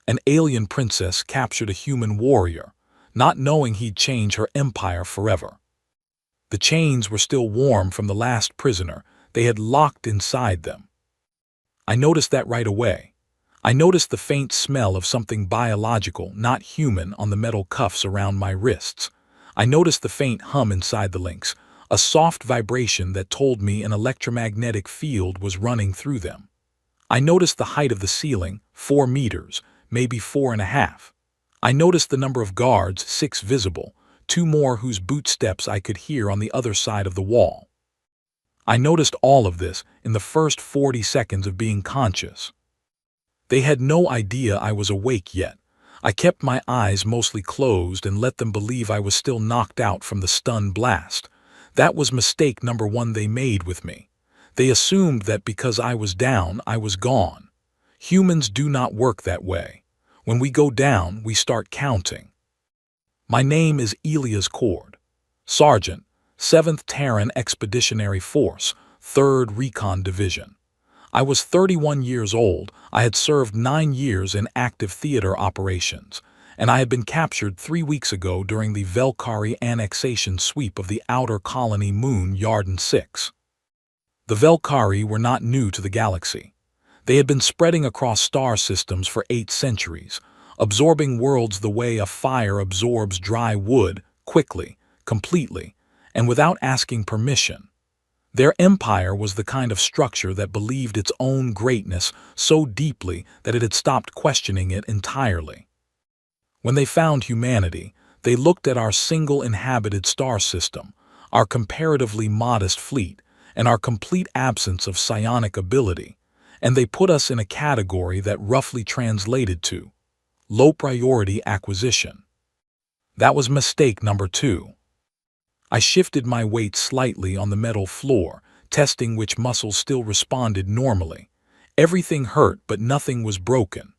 An alien princess captured a human warrior, not knowing he'd change her empire forever. The chains were still warm from the last prisoner they had locked inside them. I noticed that right away. I noticed the faint smell of something biological, not human, on the metal cuffs around my wrists. I noticed the faint hum inside the links, a soft vibration that told me an electromagnetic field was running through them. I noticed the height of the ceiling, 4 meters, maybe 4.5. I noticed the number of guards, 6 visible, 2 more whose bootsteps I could hear on the other side of the wall. I noticed all of this in the first 40 seconds of being conscious. They had no idea I was awake yet. I kept my eyes mostly closed and let them believe I was still knocked out from the stun blast. That was mistake number 1 they made with me. They assumed that because I was down, I was gone. Humans do not work that way. When we go down, we start counting. My name is Elias Cord, Sergeant, 7th Terran Expeditionary Force, 3rd Recon Division. I was 31 years old, I had served 9 years in active theater operations, and I had been captured 3 weeks ago during the Velkari annexation sweep of the outer colony moon Yarden 6. The Velkari were not new to the galaxy. They had been spreading across star systems for 8 centuries, absorbing worlds the way a fire absorbs dry wood, quickly, completely, and without asking permission. Their empire was the kind of structure that believed its own greatness so deeply that it had stopped questioning it entirely. When they found humanity, they looked at our single inhabited star system, our comparatively modest fleet, and our complete absence of psionic ability, and they put us in a category that roughly translated to low-priority acquisition. That was mistake number 2. I shifted my weight slightly on the metal floor, testing which muscles still responded normally. Everything hurt, but nothing was broken.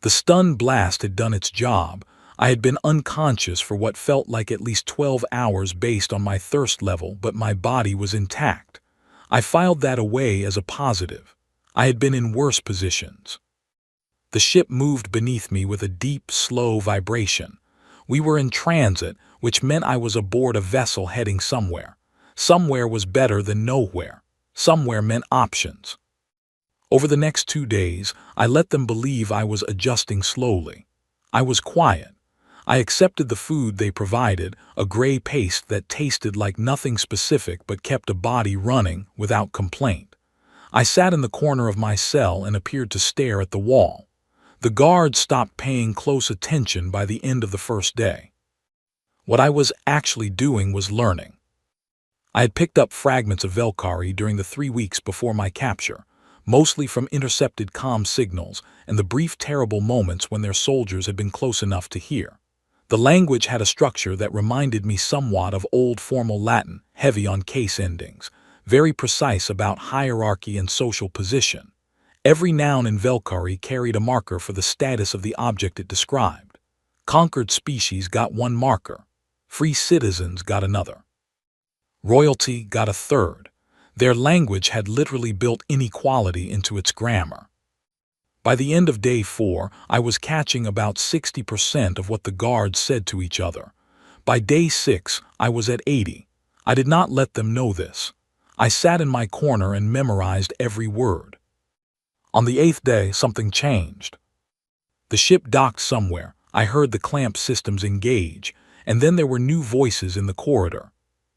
The stun blast had done its job. I had been unconscious for what felt like at least 12 hours based on my thirst level, but my body was intact. I filed that away as a positive. I had been in worse positions. The ship moved beneath me with a deep, slow vibration. We were in transit, which meant I was aboard a vessel heading somewhere. Somewhere was better than nowhere. Somewhere meant options. Over the next 2 days, I let them believe I was adjusting slowly. I was quiet. I accepted the food they provided, a gray paste that tasted like nothing specific but kept a body running without complaint. I sat in the corner of my cell and appeared to stare at the wall. The guards stopped paying close attention by the end of the first day. What I was actually doing was learning. I had picked up fragments of Velkari during the 3 weeks before my capture, mostly from intercepted comm signals and the brief terrible moments when their soldiers had been close enough to hear. The language had a structure that reminded me somewhat of old formal Latin, heavy on case endings, very precise about hierarchy and social position. Every noun in Velkari carried a marker for the status of the object it described. Conquered species got 1 marker. Free citizens got another. Royalty got a 3rd. Their language had literally built inequality into its grammar. By the end of day 4, I was catching about 60% of what the guards said to each other. By day 6, I was at 80. I did not let them know this. I sat in my corner and memorized every word. On the 8th day, something changed. The ship docked somewhere. I heard the clamp systems engage, and then there were new voices in the corridor.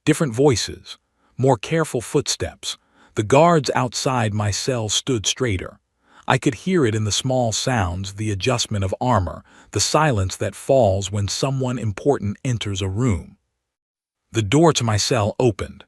Different voices, more careful footsteps. The guards outside my cell stood straighter. I could hear it in the small sounds, the adjustment of armor, the silence that falls when someone important enters a room. The door to my cell opened.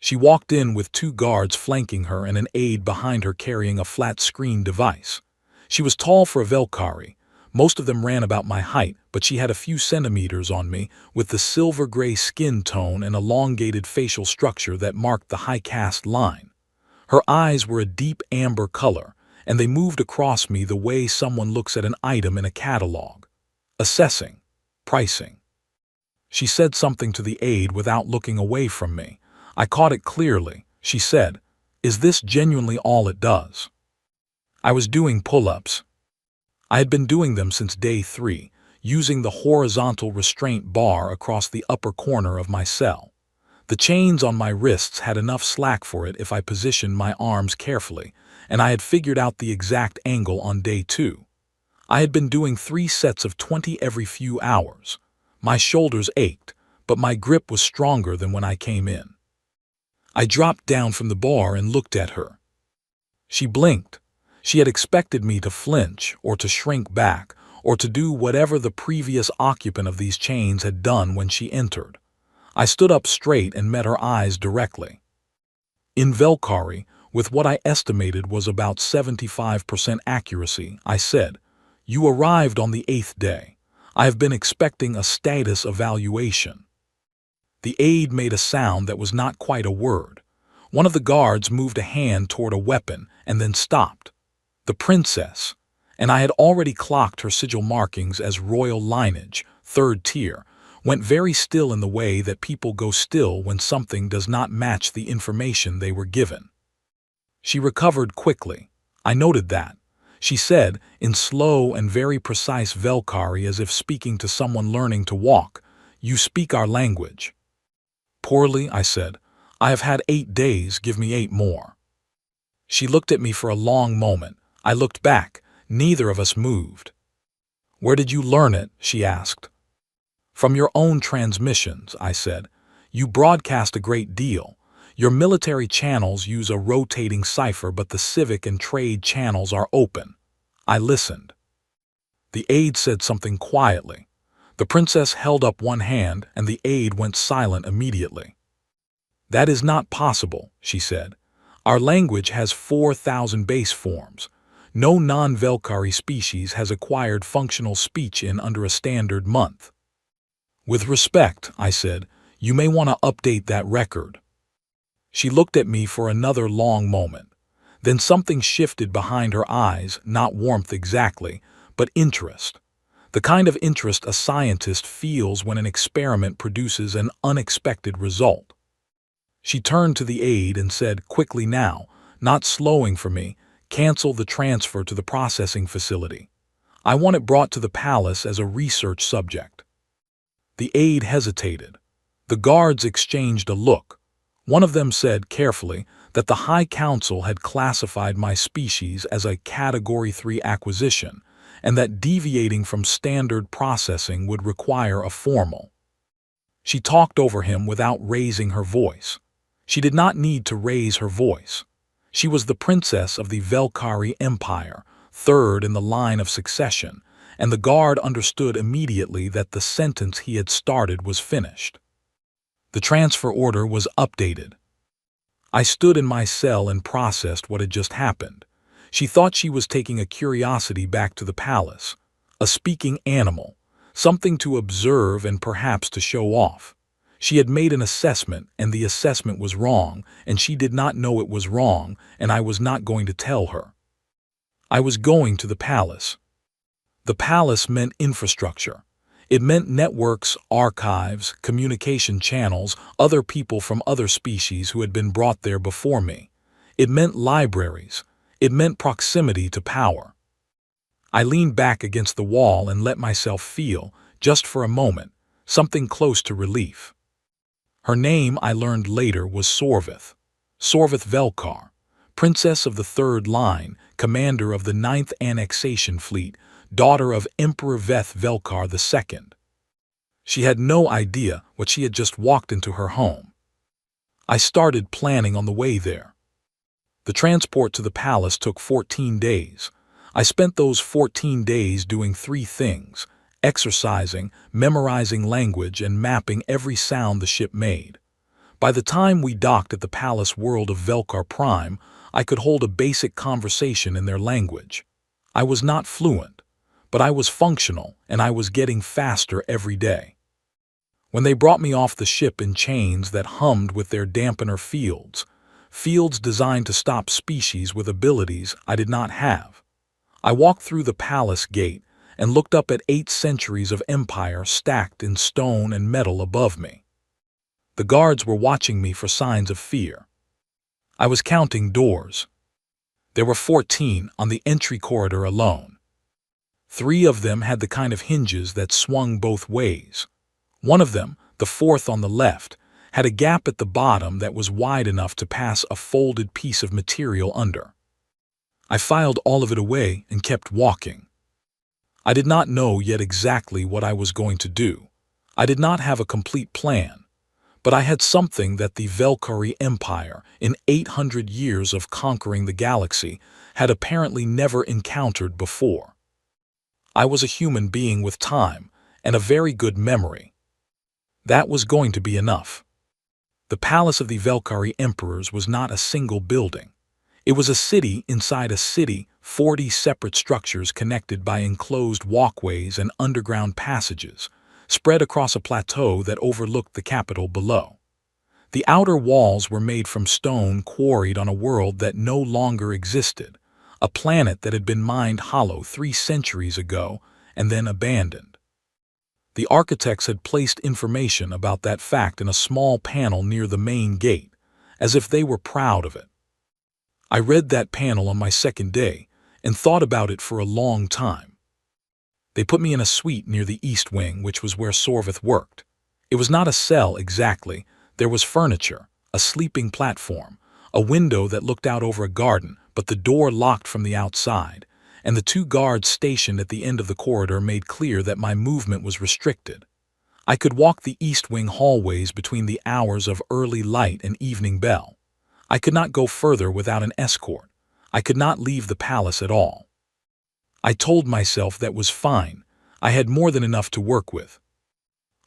She walked in with 2 guards flanking her and an aide behind her carrying a flat-screen device. She was tall for a Velkari. Most of them ran about my height, but she had a few centimeters on me, with the silver-gray skin tone and elongated facial structure that marked the high caste line. Her eyes were a deep amber color, and they moved across me the way someone looks at an item in a catalog. Assessing. Pricing. She said something to the aide without looking away from me. I caught it clearly. She said, "Is this genuinely all it does?" I was doing pull-ups. I had been doing them since day 3, using the horizontal restraint bar across the upper corner of my cell. The chains on my wrists had enough slack for it if I positioned my arms carefully, and I had figured out the exact angle on day 2. I had been doing 3 sets of 20 every few hours. My shoulders ached, but my grip was stronger than when I came in. I dropped down from the bar and looked at her. She blinked. She had expected me to flinch or to shrink back or to do whatever the previous occupant of these chains had done when she entered. I stood up straight and met her eyes directly. In Valkyrie, with what I estimated was about 75% accuracy, I said, "You arrived on the 8th day. I have been expecting a status evaluation." The aide made a sound that was not quite a word. One of the guards moved a hand toward a weapon and then stopped. The princess, and I had already clocked her sigil markings as royal lineage, 3rd tier, went very still in the way that people go still when something does not match the information they were given. She recovered quickly. I noted that. She said, in slow and very precise Valkyrie as if speaking to someone learning to walk, "You speak our language." "Poorly," I said. "I have had 8 days, give me 8 more." She looked at me for a long moment. I looked back. Neither of us moved. "Where did you learn it?" she asked. "From your own transmissions," I said. "You broadcast a great deal. Your military channels use a rotating cipher, but the civic and trade channels are open." I listened. The aide said something quietly. The princess held up one hand, and the aide went silent immediately. "That is not possible," she said. "Our language has 4,000 base forms. No non-Valkyrie species has acquired functional speech in under a standard month." "With respect," I said, "you may want to update that record." She looked at me for another long moment. Then something shifted behind her eyes, not warmth exactly, but interest. The kind of interest a scientist feels when an experiment produces an unexpected result. She turned to the aide and said quickly now, not slowing for me, "Cancel the transfer to the processing facility. I want it brought to the palace as a research subject." The aide hesitated. The guards exchanged a look. One of them said carefully that the High Council had classified my species as a Category 3 acquisition, and that deviating from standard processing would require a formal. She talked over him without raising her voice. She did not need to raise her voice. She was the princess of the Valkyrie Empire, 3rd in the line of succession, and the guard understood immediately that the sentence he had started was finished. The transfer order was updated. I stood in my cell and processed what had just happened. She thought she was taking a curiosity back to the palace, a speaking animal, something to observe and perhaps to show off. She had made an assessment, and the assessment was wrong, and she did not know it was wrong, and I was not going to tell her. I was going to the palace. The palace meant infrastructure. It meant networks, archives, communication channels, other people from other species who had been brought there before me. It meant libraries. It meant proximity to power. I leaned back against the wall and let myself feel, just for a moment, something close to relief. Her name, I learned later, was Sorvith. Sorvith Velkar, princess of the 3rd line, commander of the 9th Annexation Fleet, daughter of Emperor Veth Velkar II. She had no idea what she had just walked into her home. I started planning on the way there. The transport to the palace took 14 days. I spent those 14 days doing 3 things: exercising, memorizing language, and mapping every sound the ship made. By the time we docked at the palace world of Velkar Prime, I could hold a basic conversation in their language. I was not fluent, but I was functional, and I was getting faster every day. When they brought me off the ship in chains that hummed with their dampener fields designed to stop species with abilities I did not have, I walked through the palace gate and looked up at 8 centuries of empire stacked in stone and metal above me. The guards were watching me for signs of fear. I was counting doors. There were 14 on the entry corridor alone. 3 of them had the kind of hinges that swung both ways. One of them, the fourth on the left, had a gap at the bottom that was wide enough to pass a folded piece of material under. I filed all of it away and kept walking. I did not know yet exactly what I was going to do. I did not have a complete plan, but I had something that the Valkyrie Empire, in 800 years of conquering the galaxy, had apparently never encountered before. I was a human being with time and a very good memory. That was going to be enough. The palace of the Valkyrie emperors was not a single building. It was a city inside a city, 40 separate structures connected by enclosed walkways and underground passages, spread across a plateau that overlooked the capital below. The outer walls were made from stone quarried on a world that no longer existed, a planet that had been mined hollow 3 centuries ago and then abandoned. The architects had placed information about that fact in a small panel near the main gate, as if they were proud of it. I read that panel on my second day and thought about it for a long time. They put me in a suite near the east wing, which was where Sorvith worked. It was not a cell exactly. There was furniture, a sleeping platform, a window that looked out over a garden, but the door locked from the outside, and the 2 guards stationed at the end of the corridor made clear that my movement was restricted. I could walk the east wing hallways between the hours of early light and evening bell. I could not go further without an escort. I could not leave the palace at all. I told myself that was fine. I had more than enough to work with.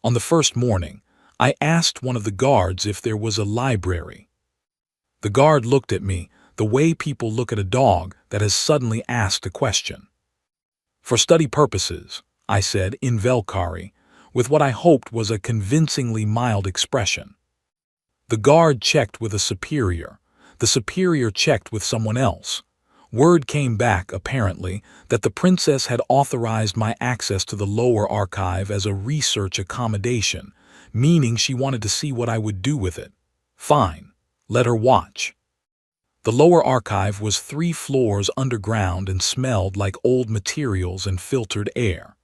On the first morning, I asked one of the guards if there was a library. The guard looked at me the way people look at a dog that has suddenly asked a question. For study purposes, I said in Valkyrie, with what I hoped was a convincingly mild expression. The guard checked with a superior. The superior checked with someone else. Word came back, apparently, that the princess had authorized my access to the lower archive as a research accommodation, meaning she wanted to see what I would do with it. Fine, let her watch. The lower archive was 3 floors underground and smelled like old materials and filtered air.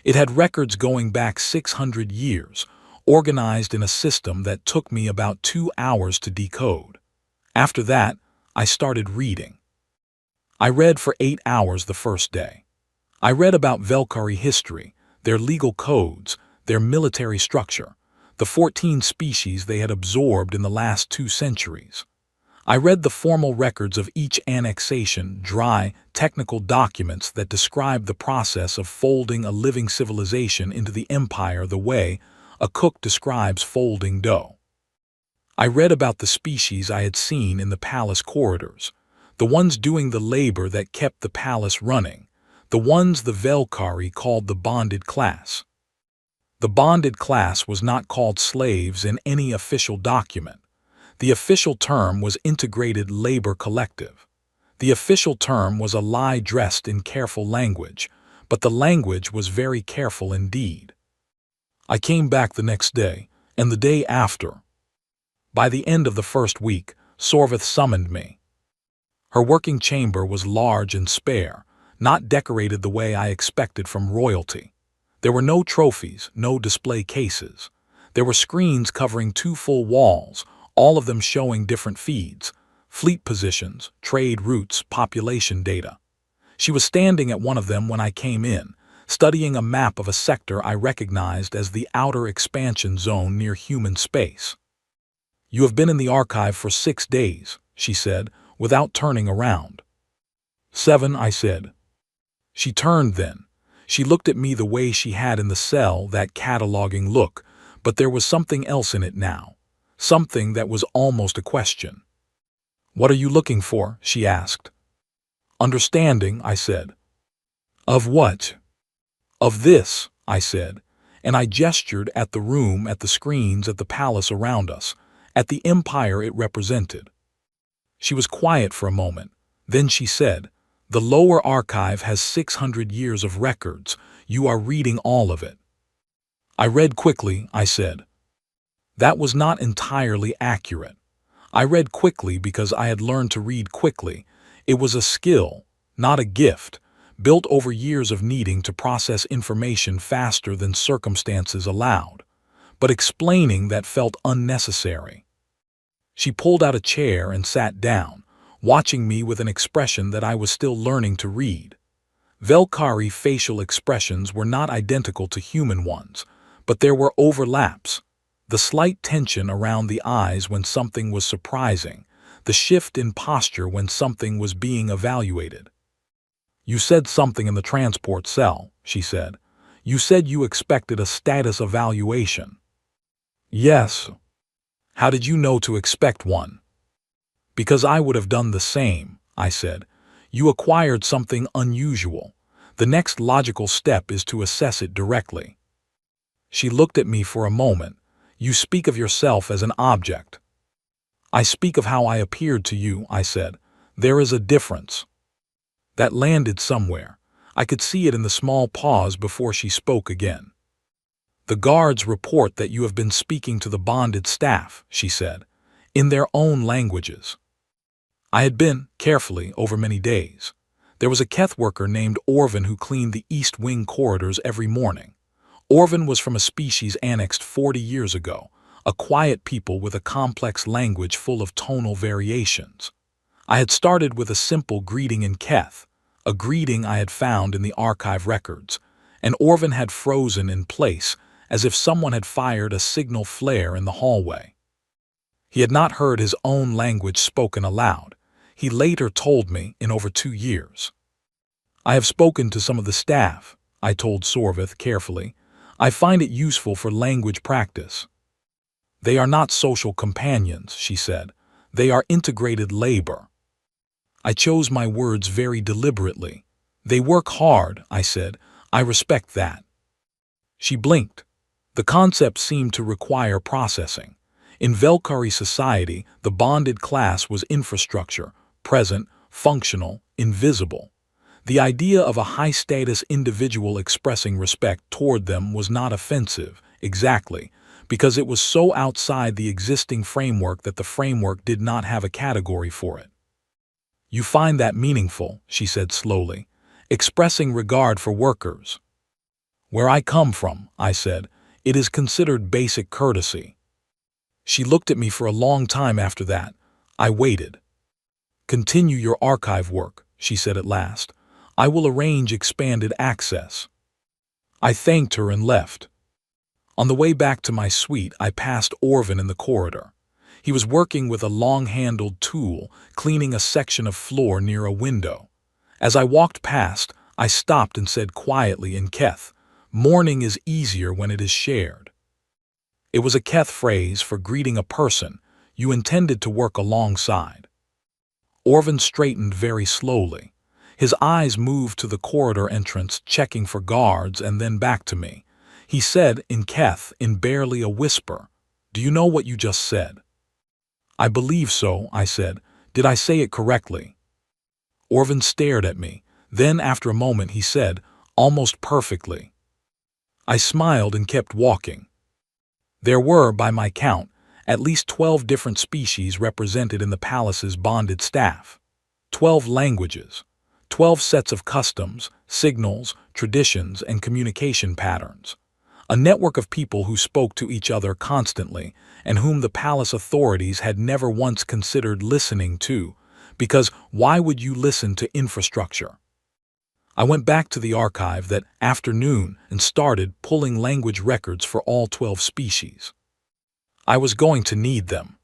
It had records going back 600 years, organized in a system that took me about 2 hours to decode. After that, I started reading. I read for 8 hours the first day. I read about Valkyrie history, their legal codes, their military structure, the 14 species they had absorbed in the last 2 centuries. I read the formal records of each annexation, dry, technical documents that describe the process of folding a living civilization into the empire the way a cook describes folding dough. I read about the species I had seen in the palace corridors, the ones doing the labor that kept the palace running, the ones the Valkyrie called the bonded class. The bonded class was not called slaves in any official document. The official term was integrated labor collective. The official term was a lie dressed in careful language, but the language was very careful indeed. I came back the next day, and the day after. By the end of the first week, Sorvith summoned me. Her working chamber was large and spare, not decorated the way I expected from royalty. There were no trophies, no display cases. There were screens covering 2 full walls, all of them showing different feeds, fleet positions, trade routes, population data. She was standing at one of them when I came in, studying a map of a sector I recognized as the outer expansion zone near human space. "You have been in the archive for 6 days, she said, without turning around. 7, I said. She turned then. She looked at me the way she had in the cell, that cataloging look, but there was something else in it now. Something that was almost a question. "What are you looking for?" she asked. "Understanding," I said. "Of what?" "Of this," I said, and I gestured at the room, at the screens, at the palace around us, at the empire it represented. She was quiet for a moment. Then she said, "The lower archive has 600 years of records. You are reading all of it." I read quickly, I said. That was not entirely accurate. I read quickly because I had learned to read quickly. It was a skill, not a gift. built over years of needing to process information faster than circumstances allowed, but explaining that felt unnecessary. She pulled out a chair and sat down, watching me with an expression that I was still learning to read. Velkari facial expressions were not identical to human ones, but there were overlaps. The slight tension around the eyes when something was surprising, the shift in posture when something was being evaluated. "You said something in the transport cell," she said. "You said you expected a status evaluation." "Yes." "How did you know to expect one?" "Because I would have done the same," I said. "You acquired something unusual. The next logical step is to assess it directly." She looked at me for a moment. "You speak of yourself as an object." "I speak of how I appeared to you," I said. "There is a difference." That landed somewhere. I could see it in the small pause before she spoke again. "The guards report that you have been speaking to the bonded staff," she said, "in their own languages." I had been, carefully, over many days. There was a Keth worker named Orvin who cleaned the East Wing corridors every morning. Orvin was from a species annexed 40 years ago, a quiet people with a complex language full of tonal variations. I had started with a simple greeting in Keth, a greeting I had found in the archive records, and Orvin had frozen in place as if someone had fired a signal flare in the hallway. He had not heard his own language spoken aloud. He later told me in over 2 years. "I have spoken to some of the staff," I told Sorvith carefully. "I find it useful for language practice." "They are not social companions," she said. "They are integrated labor." I chose my words very deliberately. "They work hard," I said. "I respect that." She blinked. The concept seemed to require processing. In Velkari society, the bonded class was infrastructure, present, functional, invisible. The idea of a high-status individual expressing respect toward them was not offensive, exactly, because it was so outside the existing framework that the framework did not have a category for it. "You find that meaningful," she said slowly, "expressing regard for workers." "Where I come from," I said, "it is considered basic courtesy." She looked at me for a long time after that. I waited. "Continue your archive work," she said at last. "I will arrange expanded access." I thanked her and left. On the way back to my suite, I passed Orvin in the corridor. He was working with a long-handled tool, cleaning a section of floor near a window. As I walked past, I stopped and said quietly in Keth, "Mourning is easier when it is shared." It was a Keth phrase for greeting a person you intended to work alongside. Orvin straightened very slowly. His eyes moved to the corridor entrance, checking for guards, and then back to me. He said in Keth, in barely a whisper, "Do you know what you just said?" "I believe so," I said. "Did I say it correctly?" Orvin stared at me. Then, after a moment, he said, "Almost perfectly." I smiled and kept walking. There were, by my count, at least 12 different species represented in the palace's bonded staff. 12 languages, 12 sets of customs, signals, traditions, and communication patterns. A network of people who spoke to each other constantly and whom the palace authorities had never once considered listening to, because why would you listen to infrastructure? I went back to the archive that afternoon and started pulling language records for all 12 species. I was going to need them.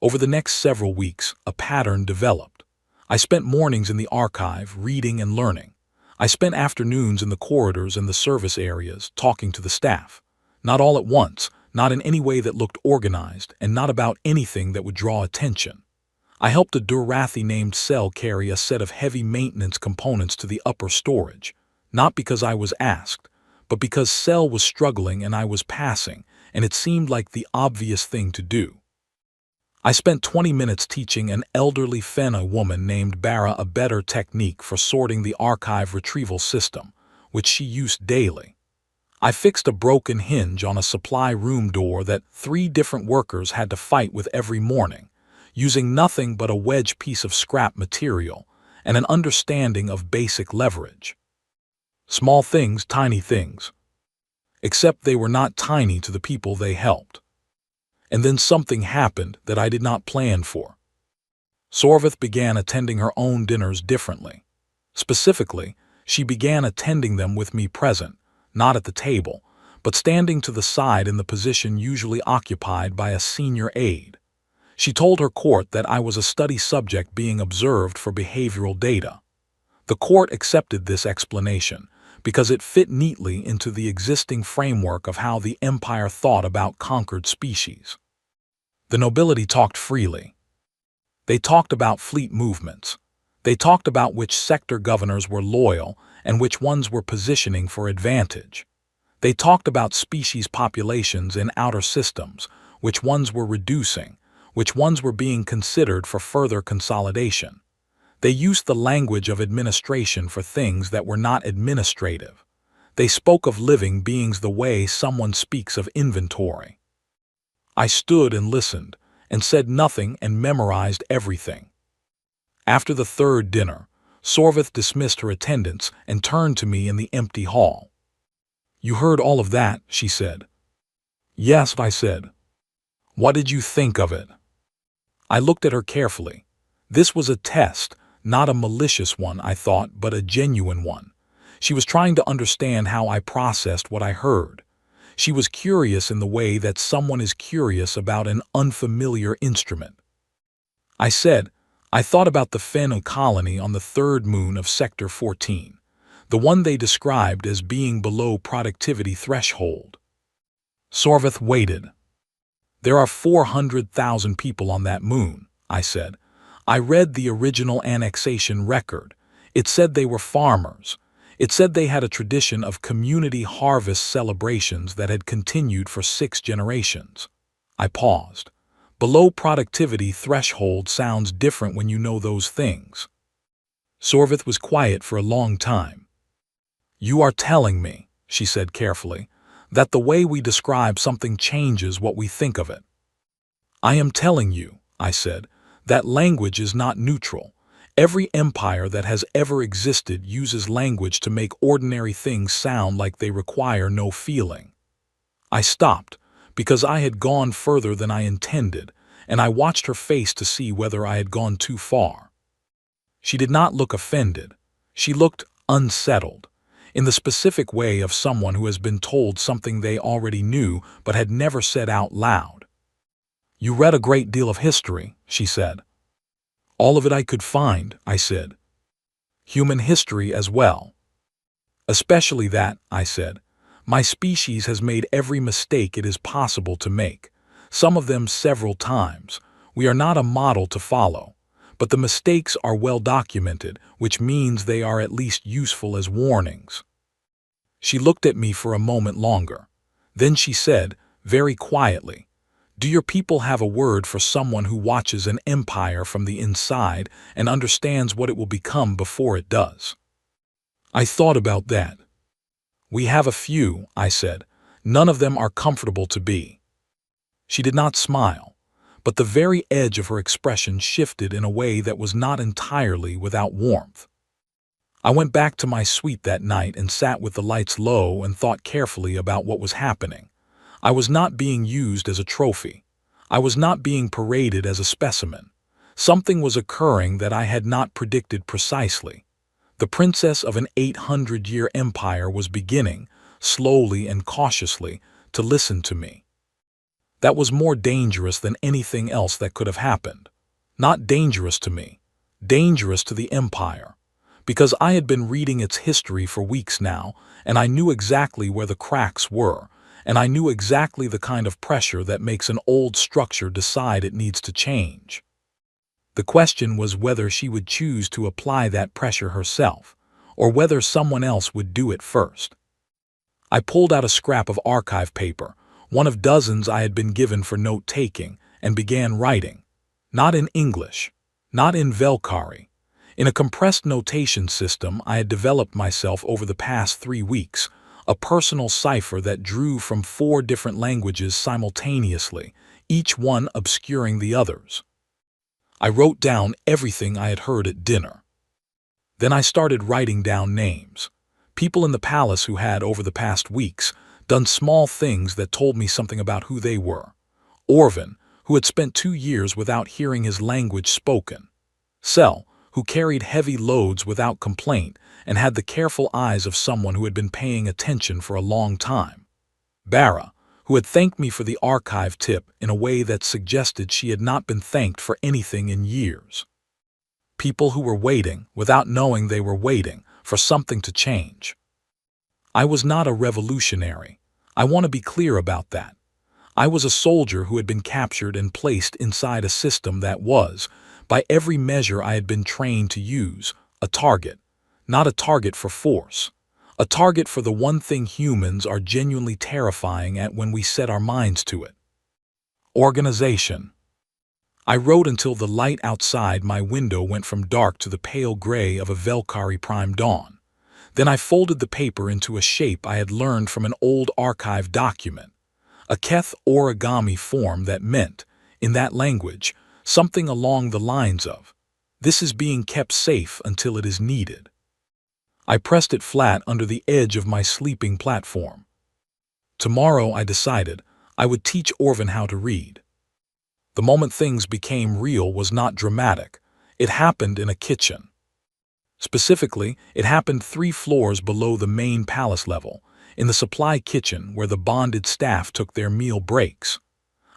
Over the next several weeks, a pattern developed. I spent mornings in the archive, reading and learning. I spent afternoons in the corridors and the service areas, talking to the staff. Not all at once, not in any way that looked organized, and not about anything that would draw attention. I helped a Durathi named Cell carry a set of heavy maintenance components to the upper storage, not because I was asked, but because Cell was struggling and I was passing, and it seemed like the obvious thing to do. I spent 20 minutes teaching an elderly Fena woman named Bara a better technique for sorting the archive retrieval system, which she used daily. I fixed a broken hinge on a supply room door that 3 different workers had to fight with every morning, using nothing but a wedge piece of scrap material, and an understanding of basic leverage. Small things, tiny things. Except they were not tiny to the people they helped. And then something happened that I did not plan for. Sorvith began attending her own dinners differently. Specifically, she began attending them with me present, not at the table, but standing to the side in the position usually occupied by a senior aide. She told her court that I was a study subject being observed for behavioral data. The court accepted this explanation because it fit neatly into the existing framework of how the Empire thought about conquered species. The nobility talked freely. They talked about fleet movements. They talked about which sector governors were loyal and which ones were positioning for advantage. They talked about species populations in outer systems, which ones were reducing, which ones were being considered for further consolidation. They used the language of administration for things that were not administrative. They spoke of living beings the way someone speaks of inventory. I stood and listened, and said nothing and memorized everything. After the third dinner, Sorvith dismissed her attendants and turned to me in the empty hall. "You heard all of that," she said. "Yes," I said. "What did you think of it?" I looked at her carefully. This was a test, not a malicious one, I thought, but a genuine one. She was trying to understand how I processed what I heard. She was curious in the way that someone is curious about an unfamiliar instrument. I said, "I thought about the Fenn colony on the third moon of Sector 14, the one they described as being below productivity threshold." Sorvith waited. "There are 400,000 people on that moon," I said. "I read the original annexation record. It said they were farmers. It said they had a tradition of community harvest celebrations that had continued for 6 generations. I paused. Below productivity threshold sounds different when you know those things. Sorvith was quiet for a long time. "You are telling me," she said carefully, "that the way we describe something changes what we think of it." "I am telling you," I said, "that language is not neutral. Every empire that has ever existed uses language to make ordinary things sound like they require no feeling." I stopped, because I had gone further than I intended, and I watched her face to see whether I had gone too far. She did not look offended. She looked unsettled, in the specific way of someone who has been told something they already knew but had never said out loud. "You read a great deal of history," she said. "All of it I could find," I said. "Human history as well." "Especially that," I said. "My species has made every mistake it is possible to make, some of them several times. We are not a model to follow, but the mistakes are well documented, which means they are at least useful as warnings." She looked at me for a moment longer. Then she said, very quietly, "Do your people have a word for someone who watches an empire from the inside and understands what it will become before it does?" I thought about that. "We have a few," I said. "None of them are comfortable to be." She did not smile, but the very edge of her expression shifted in a way that was not entirely without warmth. I went back to my suite that night and sat with the lights low and thought carefully about what was happening. I was not being used as a trophy. I was not being paraded as a specimen. Something was occurring that I had not predicted precisely. The princess of an 800-year empire was beginning, slowly and cautiously, to listen to me. That was more dangerous than anything else that could have happened. Not dangerous to me, dangerous to the empire. Because I had been reading its history for weeks now, and I knew exactly where the cracks were, and I knew exactly the kind of pressure that makes an old structure decide it needs to change. The question was whether she would choose to apply that pressure herself, or whether someone else would do it first. I pulled out a scrap of archive paper, one of dozens I had been given for note-taking, and began writing. Not in English, not in Velkari. In a compressed notation system I had developed myself over the past 3 weeks, a personal cipher that drew from 4 different languages simultaneously, each one obscuring the others. I wrote down everything I had heard at dinner. Then I started writing down names. People in the palace who had, over the past weeks, done small things that told me something about who they were. Orvin, who had spent 2 years without hearing his language spoken. Sel, who carried heavy loads without complaint and had the careful eyes of someone who had been paying attention for a long time. Bara, who had thanked me for the archive tip in a way that suggested she had not been thanked for anything in years. People who were waiting, without knowing they were waiting, for something to change. I was not a revolutionary. I want to be clear about that. I was a soldier who had been captured and placed inside a system that was, by every measure I had been trained to use, a target. Not a target for force. A target for the one thing humans are genuinely terrifying at when we set our minds to it. Organization. I wrote until the light outside my window went from dark to the pale gray of a Valkyrie prime dawn. Then I folded the paper into a shape I had learned from an old archive document. A Keth origami form that meant, in that language, something along the lines of, "This is being kept safe until it is needed." I pressed it flat under the edge of my sleeping platform. Tomorrow, I decided, I would teach Orvin how to read. The moment things became real was not dramatic. It happened in a kitchen. Specifically, it happened 3 floors below the main palace level, in the supply kitchen where the bonded staff took their meal breaks.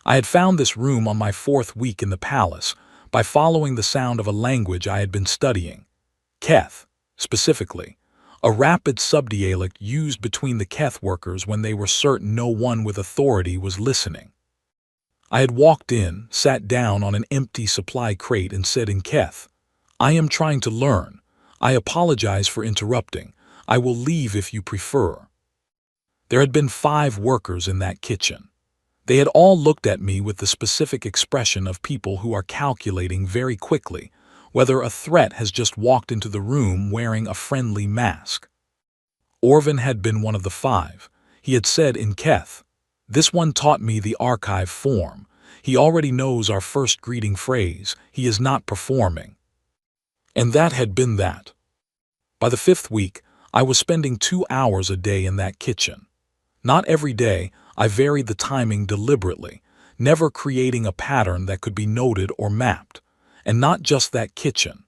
I had found this room on my 4th week in the palace by following the sound of a language I had been studying. Keth, specifically, a rapid subdialect used between the Keth workers when they were certain no one with authority was listening. I had walked in, sat down on an empty supply crate and said in Keth, "I am trying to learn. I apologize for interrupting. I will leave if you prefer." There had been 5 workers in that kitchen. They had all looked at me with the specific expression of people who are calculating very quickly whether a threat has just walked into the room wearing a friendly mask. Orvin had been one of the 5. He had said in Keth, "This one taught me the archive form. He already knows our first greeting phrase. He is not performing." And that had been that. By the 5th week, I was spending 2 hours a day in that kitchen. Not every day, I varied the timing deliberately, never creating a pattern that could be noted or mapped. And not just that kitchen.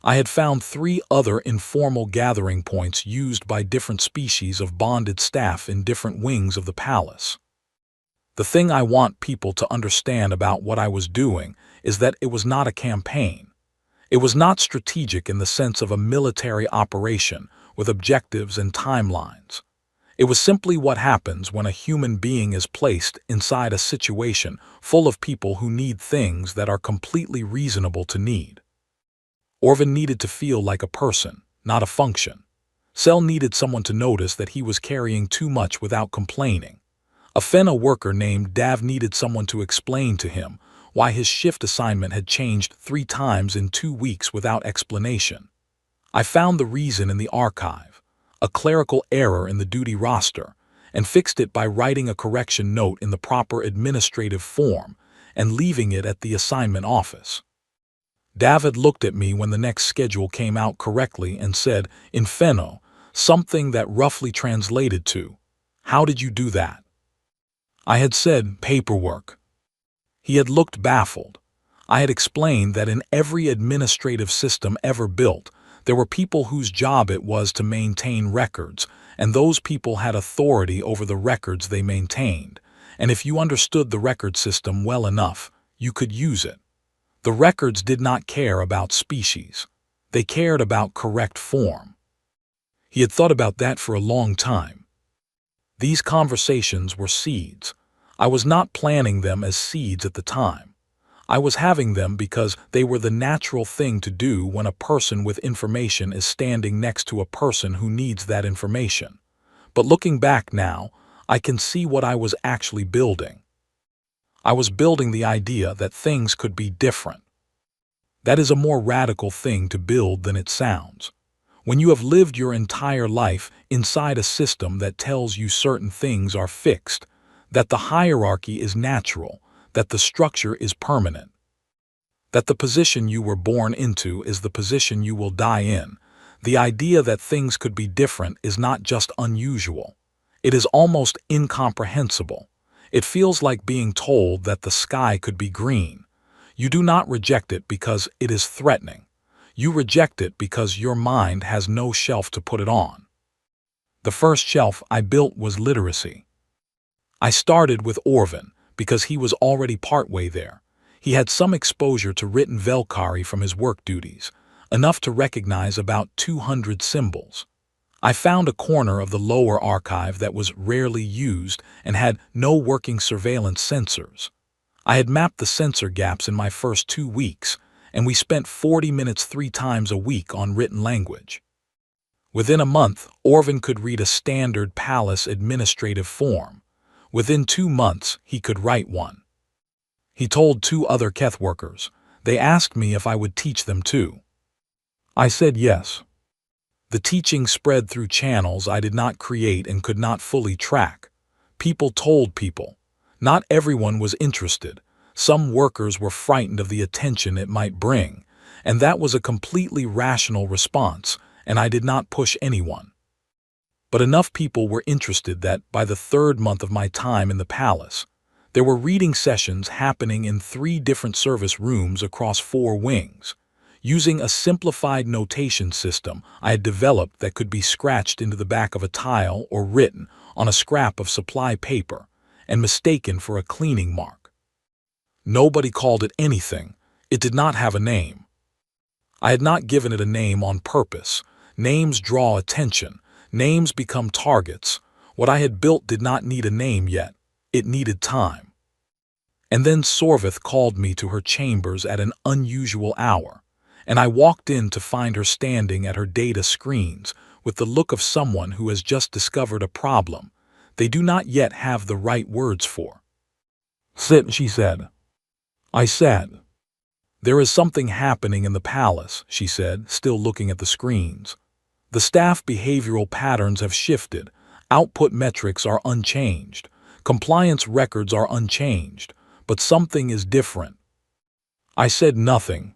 I had found 3 other informal gathering points used by different species of bonded staff in different wings of the palace. The thing I want people to understand about what I was doing is that it was not a campaign. It was not strategic in the sense of a military operation with objectives and timelines. It was simply what happens when a human being is placed inside a situation full of people who need things that are completely reasonable to need. Orvin needed to feel like a person, not a function. Sel needed someone to notice that he was carrying too much without complaining. A Fenna worker named Dav needed someone to explain to him why his shift assignment had changed 3 times in 2 weeks without explanation. I found the reason in the archive, a clerical error in the duty roster, and fixed it by writing a correction note in the proper administrative form and leaving it at the assignment office. David looked at me when the next schedule came out correctly and said, in Fenno, something that roughly translated to, "How did you do that?" I had said, "Paperwork." He had looked baffled. I had explained that in every administrative system ever built, there were people whose job it was to maintain records, and those people had authority over the records they maintained, and if you understood the record system well enough, you could use it. The records did not care about species. They cared about correct form. He had thought about that for a long time. These conversations were seeds. I was not planning them as seeds at the time. I was having them because they were the natural thing to do when a person with information is standing next to a person who needs that information. But looking back now, I can see what I was actually building. I was building the idea that things could be different. That is a more radical thing to build than it sounds. When you have lived your entire life inside a system that tells you certain things are fixed, that the hierarchy is natural, that the structure is permanent, that the position you were born into is the position you will die in, The idea that things could be different is not just unusual. It is almost incomprehensible. It feels like being told that the sky could be green. You do not reject it because it is threatening. You reject it because your mind has no shelf to put it on. The first shelf I built was literacy. I started with Orvin because he was already partway there. He had some exposure to written Velkari from his work duties, enough to recognize about 200 symbols. I found a corner of the lower archive that was rarely used and had no working surveillance sensors. I had mapped the sensor gaps in my first 2 weeks, and we spent 40 minutes 3 times a week on written language. Within a month, Orvin could read a standard palace administrative form. Within 2 months, he could write one. He told 2 other Keth workers. They asked me if I would teach them too. I said yes. The teaching spread through channels I did not create and could not fully track. People told people. Not everyone was interested. Some workers were frightened of the attention it might bring, and that was a completely rational response, and I did not push anyone. But enough people were interested that, by the 3rd month of my time in the palace, there were reading sessions happening in 3 different service rooms across 4 wings. Using a simplified notation system I had developed that could be scratched into the back of a tile or written on a scrap of supply paper and mistaken for a cleaning mark. Nobody called it anything. It did not have a name. I had not given it a name on purpose. Names draw attention. Names become targets. What I had built did not need a name yet. It needed time. And then Sorvith called me to her chambers at an unusual hour, and I walked in to find her standing at her data screens with the look of someone who has just discovered a problem they do not yet have the right words for. "Sit," she said. I sat. "There is something happening in the palace," she said, still looking at the screens. "The staff behavioral patterns have shifted. Output metrics are unchanged. Compliance records are unchanged. But something is different." I said nothing.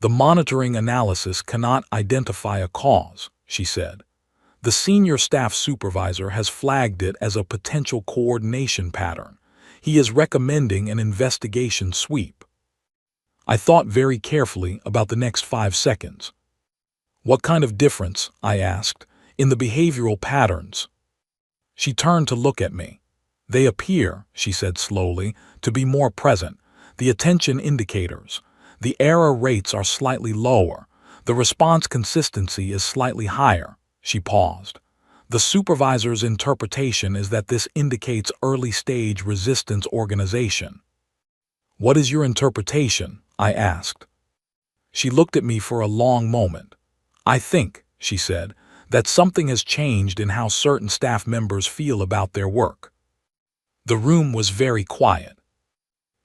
"The monitoring analysis cannot identify a cause," she said. "The senior staff supervisor has flagged it as a potential coordination pattern. He is recommending an investigation sweep." I thought very carefully about the next 5 seconds. "What kind of difference," I asked, "in the behavioral patterns?" She turned to look at me. "They appear," she said slowly, "to be more present. The attention indicators. The error rates are slightly lower. The response consistency is slightly higher." She paused. "The supervisor's interpretation is that this indicates early-stage resistance organization." "What is your interpretation?" I asked. She looked at me for a long moment. "I think," she said, "that something has changed in how certain staff members feel about their work." The room was very quiet.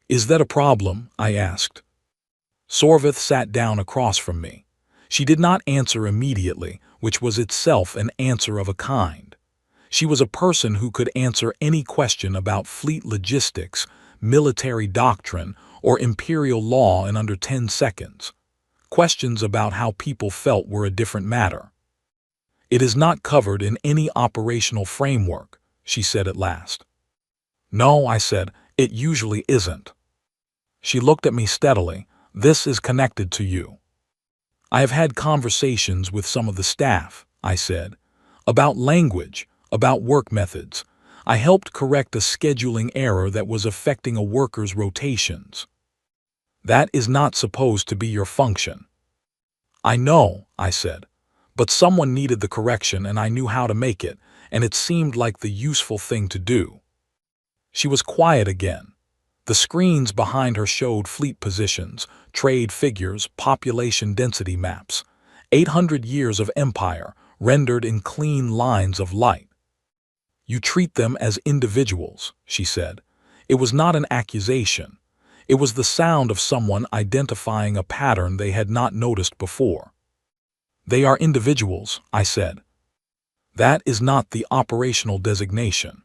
"Is that a problem?" I asked. Sorvith sat down across from me. She did not answer immediately, which was itself an answer of a kind. She was a person who could answer any question about fleet logistics, military doctrine, or imperial law in under 10 seconds. Questions about how people felt were a different matter. "It is not covered in any operational framework," she said at last. "No," I said, "it usually isn't." She looked at me steadily. "This is connected to you." "I have had conversations with some of the staff," I said, "about language, about work methods. I helped correct a scheduling error that was affecting a worker's rotations." "That is not supposed to be your function." "I know," I said, "but someone needed the correction and I knew how to make it, and it seemed like the useful thing to do." She was quiet again. The screens behind her showed fleet positions, trade figures, population density maps. 800 years of empire, rendered in clean lines of light. "You treat them as individuals," she said. It was not an accusation. It was the sound of someone identifying a pattern they had not noticed before. "They are individuals," I said. "That is not the operational designation."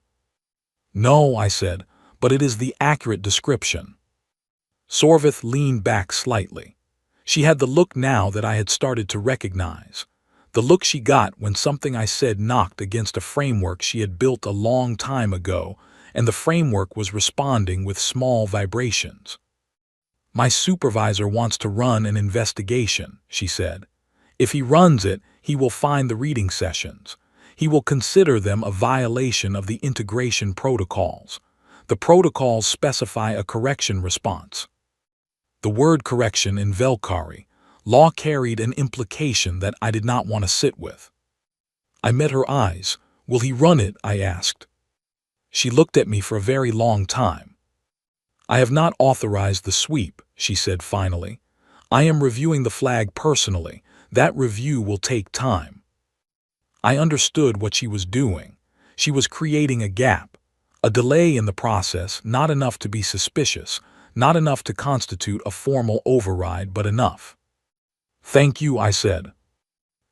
"No," I said, "but it is the accurate description." Sorvith leaned back slightly. She had the look now that I had started to recognize. The look she got when something I said knocked against a framework she had built a long time ago, and the framework was responding with small vibrations. "My supervisor wants to run an investigation," she said. "If he runs it, he will find the reading sessions. He will consider them a violation of the integration protocols. The protocols specify a correction response." The word correction in Velkari law carried an implication that I did not want to sit with. I met her eyes. "Will he run it?" I asked. She looked at me for a very long time. "I have not authorized the sweep," she said finally. "I am reviewing the flag personally. That review will take time." I understood what she was doing. She was creating a gap, a delay in the process, not enough to be suspicious, not enough to constitute a formal override, but enough. "Thank you," I said.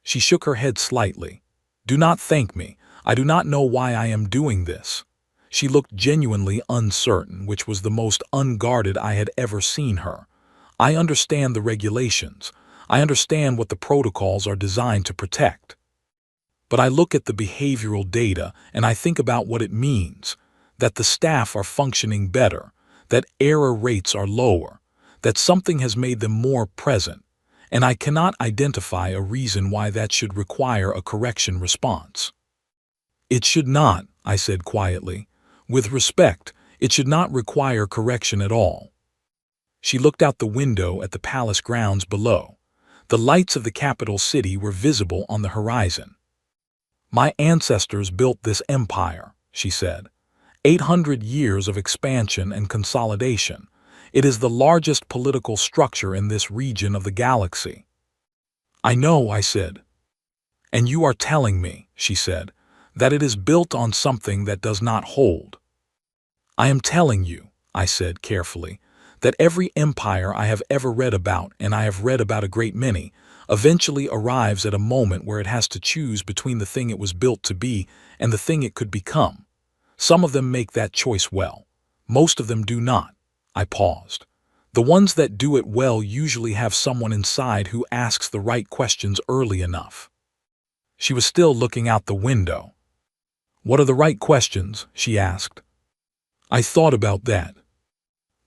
She shook her head slightly. "Do not thank me. I do not know why I am doing this." She looked genuinely uncertain, which was the most unguarded I had ever seen her. "I understand the regulations. I understand what the protocols are designed to protect. But I look at the behavioral data and I think about what it means, that the staff are functioning better, that error rates are lower, that something has made them more present, and I cannot identify a reason why that should require a correction response." "It should not," I said quietly. "With respect, it should not require correction at all." She looked out the window at the palace grounds below. The lights of the capital city were visible on the horizon. "My ancestors built this empire," she said. 800 years of expansion and consolidation. It is the largest political structure in this region of the galaxy." "I know," I said. "And you are telling me," she said, "that it is built on something that does not hold." "I am telling you," I said carefully, "that every empire I have ever read about, and I have read about a great many, eventually arrives at a moment where it has to choose between the thing it was built to be and the thing it could become. Some of them make that choice well. Most of them do not." I paused. "The ones that do it well usually have someone inside who asks the right questions early enough." She was still looking out the window. "What are the right questions?" she asked. I thought about that.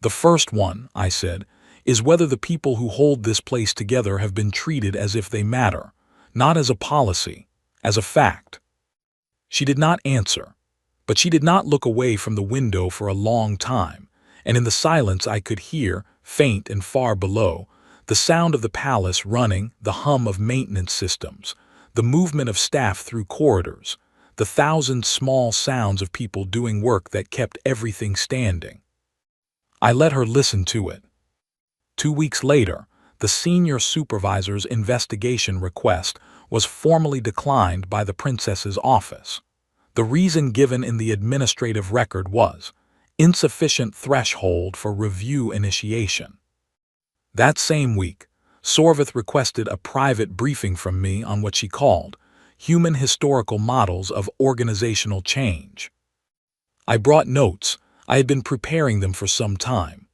"The first one," I said, "is whether the people who hold this place together have been treated as if they matter, not as a policy, as a fact." She did not answer, but she did not look away from the window for a long time, and in the silence I could hear, faint and far below, the sound of the palace running, the hum of maintenance systems, the movement of staff through corridors, the thousand small sounds of people doing work that kept everything standing. I let her listen to it. 2 weeks later, the senior supervisor's investigation request was formally declined by the princess's office. The reason given in the administrative record was insufficient threshold for review initiation. That same week, Sorvith requested a private briefing from me on what she called human historical models of organizational change. I brought notes. I had been preparing them for some time.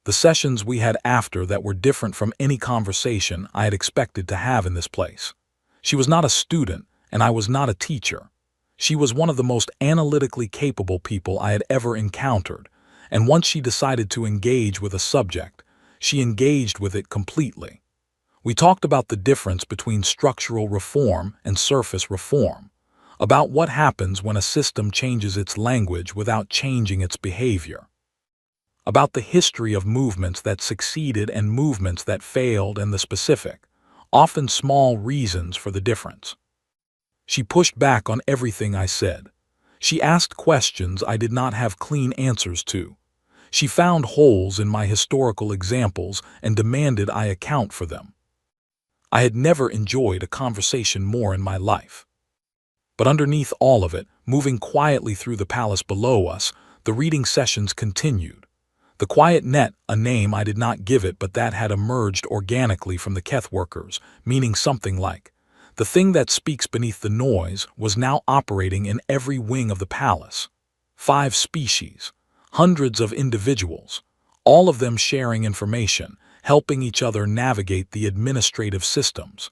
The sessions we had after that were different from any conversation I had expected to have in this place. She was not a student, and I was not a teacher. She was one of the most analytically capable people I had ever encountered, and once she decided to engage with a subject, she engaged with it completely. We talked about the difference between structural reform and surface reform, about what happens when a system changes its language without changing its behavior, about the history of movements that succeeded and movements that failed and the specific, often small reasons for the difference. She pushed back on everything I said. She asked questions I did not have clean answers to. She found holes in my historical examples and demanded I account for them. I had never enjoyed a conversation more in my life. But underneath all of it, moving quietly through the palace below us, the reading sessions continued. The quiet net, a name I did not give it but that had emerged organically from the Keth workers, meaning something like, the thing that speaks beneath the noise, was now operating in every wing of the palace. 5 species, hundreds of individuals, all of them sharing information, helping each other navigate the administrative systems.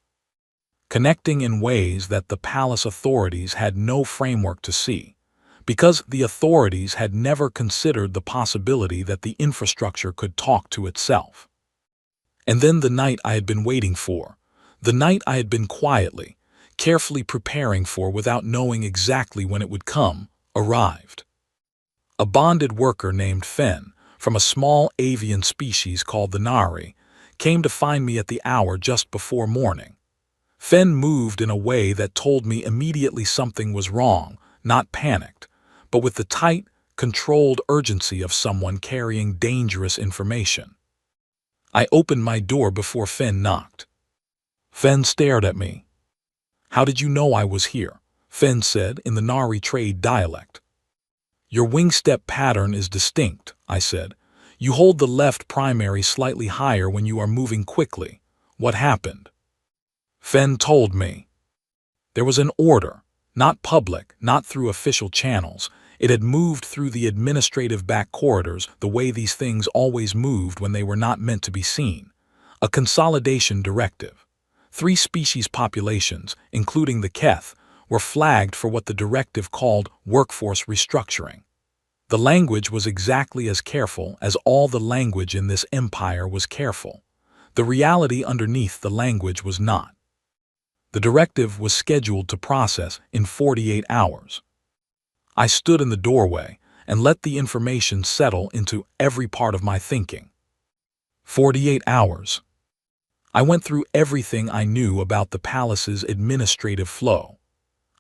connecting in ways that the palace authorities had no framework to see, because the authorities had never considered the possibility that the infrastructure could talk to itself. And then the night I had been waiting for, the night I had been quietly, carefully preparing for without knowing exactly when it would come, arrived. A bonded worker named Fen, from a small avian species called the Nari, came to find me at the hour just before morning. Fen moved in a way that told me immediately something was wrong, not panicked, but with the tight, controlled urgency of someone carrying dangerous information. I opened my door before Fen knocked. Fen stared at me. "How did you know I was here?" Fen said in the Nari trade dialect. "Your wing step pattern is distinct," I said. "You hold the left primary slightly higher when you are moving quickly. What happened?" Fen told me. There was an order, not public, not through official channels. It had moved through the administrative back corridors the way these things always moved when they were not meant to be seen. A consolidation directive. 3 species populations, including the Keth, were flagged for what the directive called workforce restructuring. The language was exactly as careful as all the language in this empire was careful. The reality underneath the language was not. The directive was scheduled to process in 48 hours. I stood in the doorway and let the information settle into every part of my thinking. 48 hours. I went through everything I knew about the palace's administrative flow.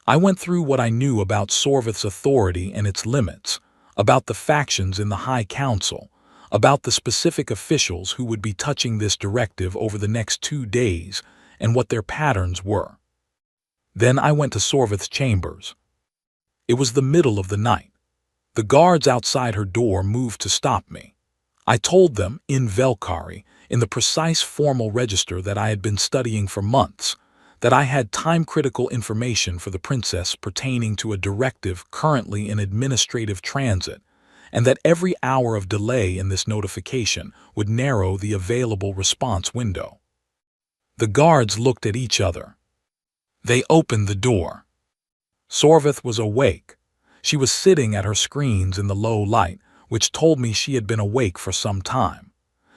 I went through what I knew about Sorvith's authority and its limits, about the factions in the High Council, about the specific officials who would be touching this directive over the next 2 days, and what their patterns were. Then I went to Sorvith's chambers. It was the middle of the night. The guards outside her door moved to stop me. I told them, in Velkari, in the precise formal register that I had been studying for months, that I had time-critical information for the princess pertaining to a directive currently in administrative transit, and that every hour of delay in this notification would narrow the available response window. The guards looked at each other. They opened the door. Sorvith was awake. She was sitting at her screens in the low light, which told me she had been awake for some time.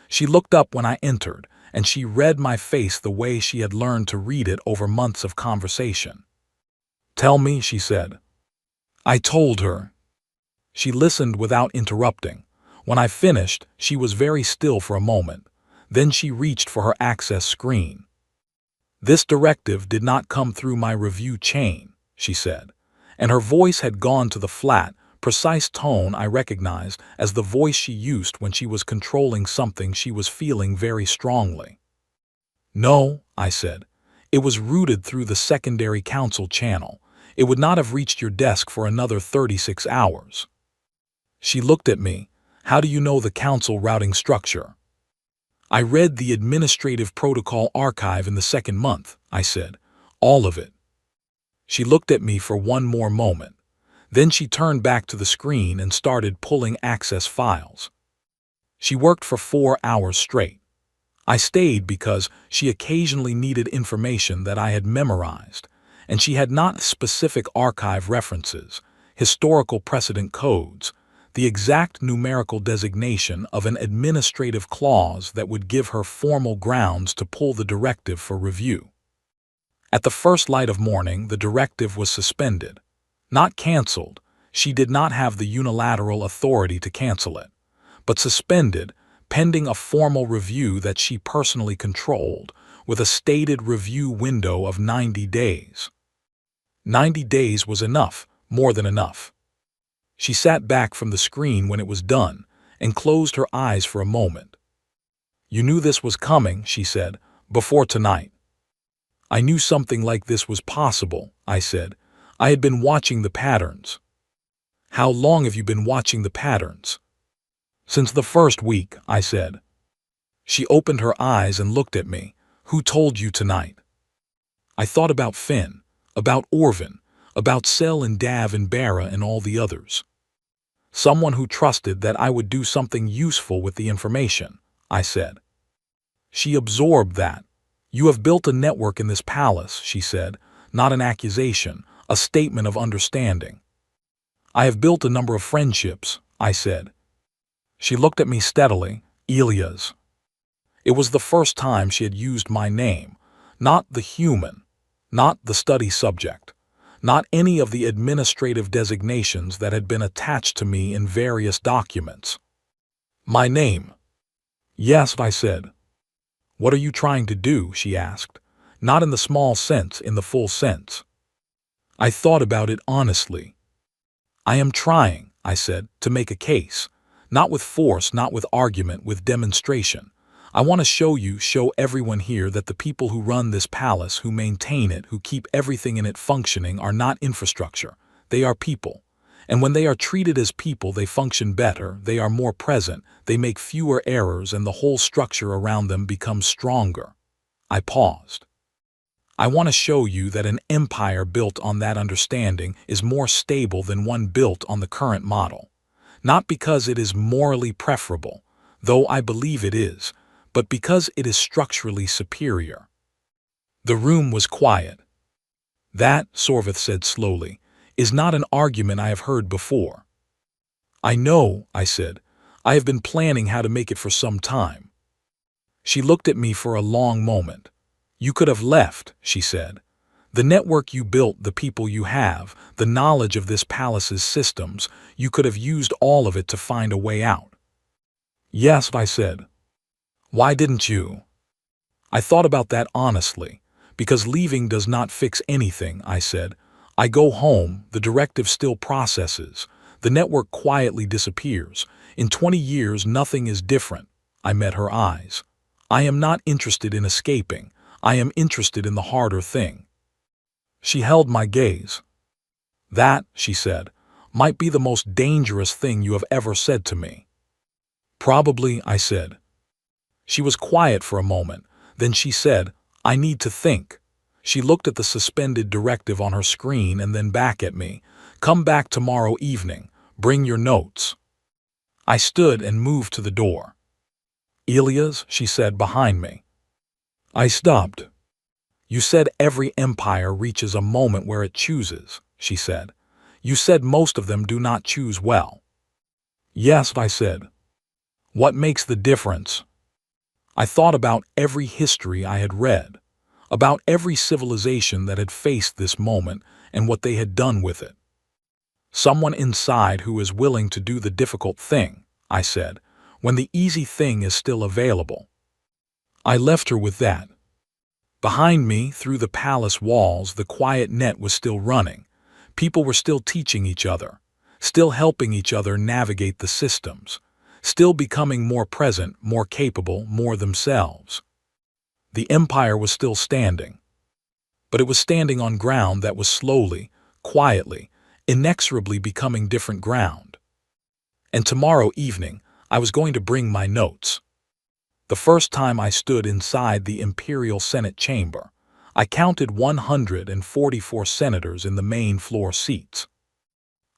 She looked up when I entered, and she read my face the way she had learned to read it over months of conversation. "Tell me," she said. I told her. She listened without interrupting. When I finished, she was very still for a moment. Then she reached for her access screen. "This directive did not come through my review chain," she said, and her voice had gone to the flat, precise tone I recognized as the voice she used when she was controlling something she was feeling very strongly. "No," I said. "It was routed through the secondary council channel. It would not have reached your desk for another 36 hours. She looked at me. "How do you know the council routing structure?" "I read the administrative protocol archive in the 2nd month," I said. "All of it." She looked at me for one more moment. Then she turned back to the screen and started pulling access files. She worked for 4 hours straight. I stayed because she occasionally needed information that I had memorized, and she had not specific archive references, historical precedent codes, the exact numerical designation of an administrative clause that would give her formal grounds to pull the directive for review. At the first light of morning, the directive was suspended. Not canceled. She did not have the unilateral authority to cancel it, but suspended, pending a formal review that she personally controlled, with a stated review window of 90 days. 90 days was enough, more than enough. She sat back from the screen when it was done, and closed her eyes for a moment. "You knew this was coming," she said, "before tonight." "I knew something like this was possible," I said. "I had been watching the patterns." "How long have you been watching the patterns?" "Since the 1st week," I said. She opened her eyes and looked at me. "Who told you tonight?" I thought about Finn, about Orvin, about Sel and Dav and Bara and all the others. "Someone who trusted that I would do something useful with the information," I said. She absorbed that. You have built a network in this palace, she said, not an accusation, a statement of understanding. I have built a number of friendships, I said. She looked at me steadily. Elia's. It was the first time she had used my name, not the human, not the study subject, not any of the administrative designations that had been attached to me in various documents. My name. Yes, I said. What are you trying to do? She asked. Not in the small sense, in the full sense. I thought about it honestly. I am trying, I said, to make a case. Not with force, not with argument, with demonstration. I want to show everyone here that the people who run this palace, who maintain it, who keep everything in it functioning are not infrastructure. They are people. And when they are treated as people, they function better, they are more present, they make fewer errors, and the whole structure around them becomes stronger. I paused. I want to show you that an empire built on that understanding is more stable than one built on the current model. Not because it is morally preferable, though I believe it is, but because it is structurally superior. The room was quiet. That, Sorvith said slowly, is not an argument I have heard before. I know, I said. I have been planning how to make it for some time. She looked at me for a long moment. You could have left, she said. The network you built, the people you have, the knowledge of this palace's systems, you could have used all of it to find a way out. Yes, I said. Why didn't you? I thought about that honestly. Because leaving does not fix anything, I said. I go home, the directive still processes. The network quietly disappears. In 20 years, nothing is different. I met her eyes. I am not interested in escaping. I am interested in the harder thing. She held my gaze. That, she said, might be the most dangerous thing you have ever said to me. Probably, I said. She was quiet for a moment. Then she said, I need to think. She looked at the suspended directive on her screen and then back at me. Come back tomorrow evening. Bring your notes. I stood and moved to the door. Elia's, she said behind me. I stopped. You said every empire reaches a moment where it chooses, she said. You said most of them do not choose well. Yes, I said. What makes the difference? I thought about every history I had read, about every civilization that had faced this moment and what they had done with it. Someone inside who is willing to do the difficult thing, I said, when the easy thing is still available. I left her with that. Behind me, through the palace walls, the quiet net was still running. People were still teaching each other, still helping each other navigate the systems, still becoming more present, more capable, more themselves. The empire was still standing. But it was standing on ground that was slowly, quietly, inexorably becoming different ground. And tomorrow evening, I was going to bring my notes. The first time I stood inside the Imperial Senate chamber, I counted 144 senators in the main floor seats.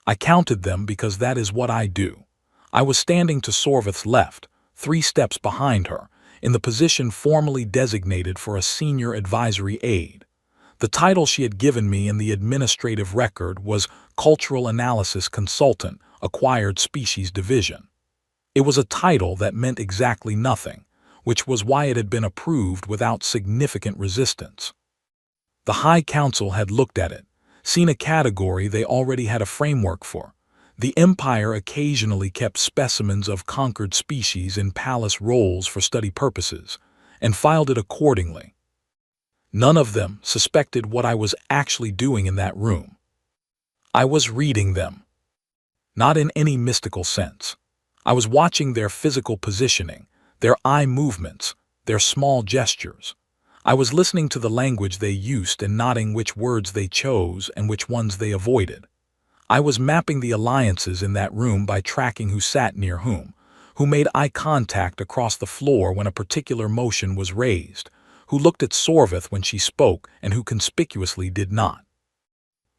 I counted them because that is what I do. I was standing to Sorvith's left, 3 steps behind her, in the position formally designated for a senior advisory aide. The title she had given me in the administrative record was Cultural Analysis Consultant, Acquired Species Division. It was a title that meant exactly nothing, which was why it had been approved without significant resistance. The High Council had looked at it, seen a category they already had a framework for. The Empire occasionally kept specimens of conquered species in palace rolls for study purposes, and filed it accordingly. None of them suspected what I was actually doing in that room. I was reading them. Not in any mystical sense. I was watching their physical positioning, their eye movements, their small gestures. I was listening to the language they used and noting which words they chose and which ones they avoided. I was mapping the alliances in that room by tracking who sat near whom, who made eye contact across the floor when a particular motion was raised, who looked at Sorvith when she spoke and who conspicuously did not.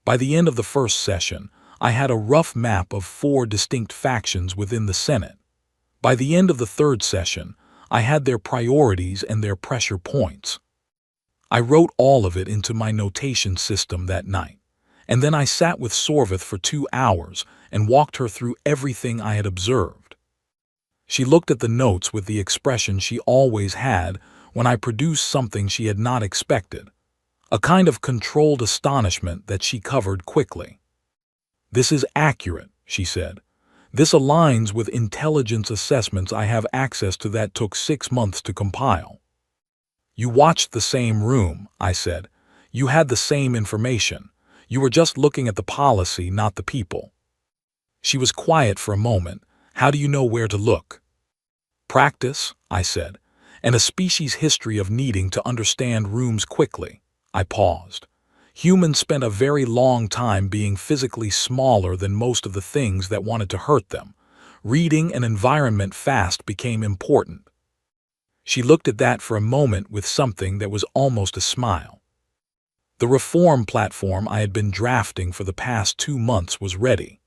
By the end of the first session, I had a rough map of 4 distinct factions within the Senate. By the end of the third session, I had their priorities and their pressure points. I wrote all of it into my notation system that night, and then I sat with Sorvith for 2 hours and walked her through everything I had observed. She looked at the notes with the expression she always had when I produced something she had not expected, a kind of controlled astonishment that she covered quickly. "This is accurate," she said. "This aligns with intelligence assessments I have access to that took 6 months to compile." "You watched the same room," I said. "You had the same information. You were just looking at the policy, not the people." She was quiet for a moment. "How do you know where to look?" "Practice," I said, "and a species' history of needing to understand rooms quickly." I paused. Humans spent a very long time being physically smaller than most of the things that wanted to hurt them. Reading an environment fast became important. She looked at that for a moment with something that was almost a smile. The reform platform I had been drafting for the past 2 months was ready.